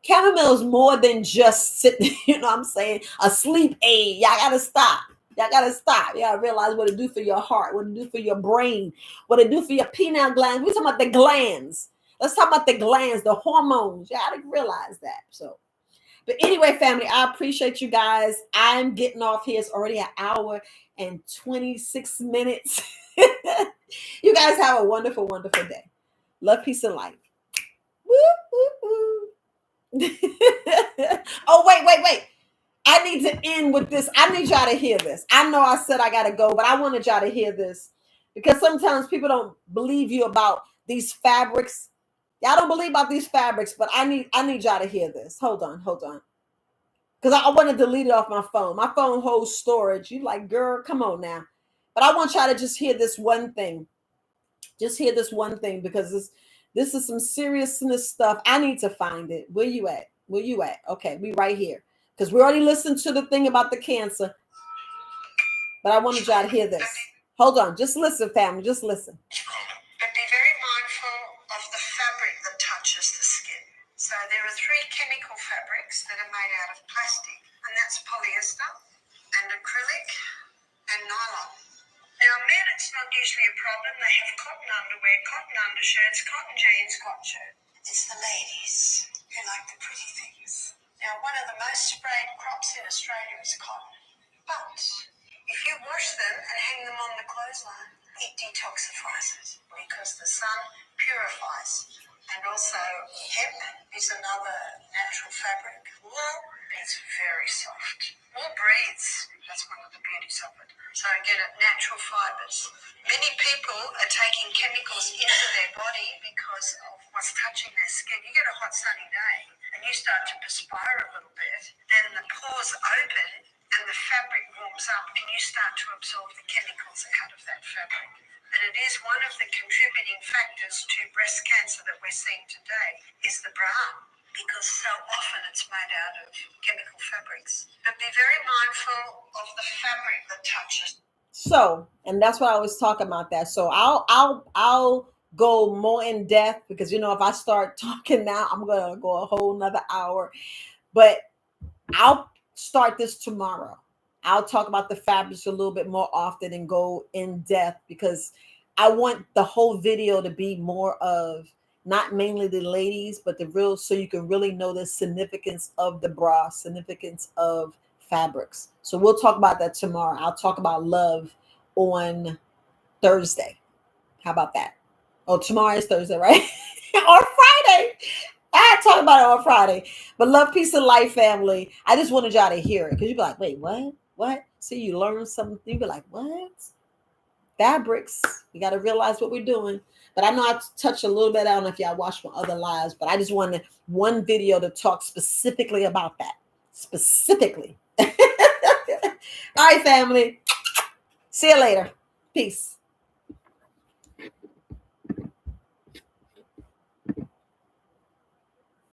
Chamomile is more than just sitting, you know what I'm saying, a sleep aid. Y'all gotta stop. Y'all gotta stop. Y'all realize what it do for your heart, what it do for your brain, what it do for your pineal glands. We're talking about the glands. Let's talk about the glands, the hormones. Y'all gotta realize that. So, but anyway, family, I appreciate you guys. I'm getting off here. It's already an hour and 26 minutes. You guys have a wonderful, wonderful day. Love, peace, and light. Woo, woo, woo. Oh, wait. I need to end with this. I need y'all to hear this. I know I said I got to go, but I wanted y'all to hear this because sometimes people don't believe you about these fabrics. Y'all don't believe about these fabrics, but I need y'all to hear this. Hold on. Because I want to delete it off my phone. My phone holds storage. You like, girl, come on now. But I want y'all to just hear this one thing. Just hear this one thing because this is some seriousness stuff. I need to find it. Where you at? Okay, we right here. Because we already listened to the thing about the cancer. But I wanted y'all to hear this. Hold on. Just listen, family. Just listen. But be very mindful of the fabric that touches the skin. So there are 3 chemical fabrics that are made out of plastic. And that's polyester and acrylic and nylon. Now, men, it's not usually a problem. They have cotton underwear, cotton undershirts, cotton jeans, cotton shirt. It's the ladies who like the pretty things. Now, one of the most sprayed crops in Australia is cotton. But if you wash them and hang them on the clothesline, it detoxifies it because the sun purifies. And also, hemp is another natural fabric. Wool is very soft. Wool breathes. That's one of the beauties of it. So again, natural fibers. Many people are taking chemicals into their body because of what's touching their skin. You get a hot sunny day and you start to perspire a little bit, then the pores open and the fabric warms up and you start to absorb the chemicals out of that fabric. And it is one of the contributing factors to breast cancer that we're seeing today is the bra, because so often it's made out of chemical fabrics. But be very mindful of the fabric that touches. So, and that's what I was talking about that. So I'll go more in depth because if I start talking now, I'm gonna go a whole nother hour. But I'll start this tomorrow. I'll talk about the fabrics a little bit more often and go in depth, because I want the whole video to be more of not mainly the ladies, but the real, so you can really know the significance of the bra, significance of fabrics. So we'll talk about that tomorrow. I'll talk about love on Thursday. How about that? Oh, tomorrow is Thursday, right? Or Friday. I talk about it on Friday. But love, peace, and life, family. I just wanted y'all to hear it, because you'd be like, wait, what? What? See, you learn something. You'd be like, what? Fabrics. You got to realize what we're doing. But I know I touched a little bit. I don't know if y'all watched my other lives, but I just wanted one video to talk specifically about that. Specifically. All right, family. See you later. Peace.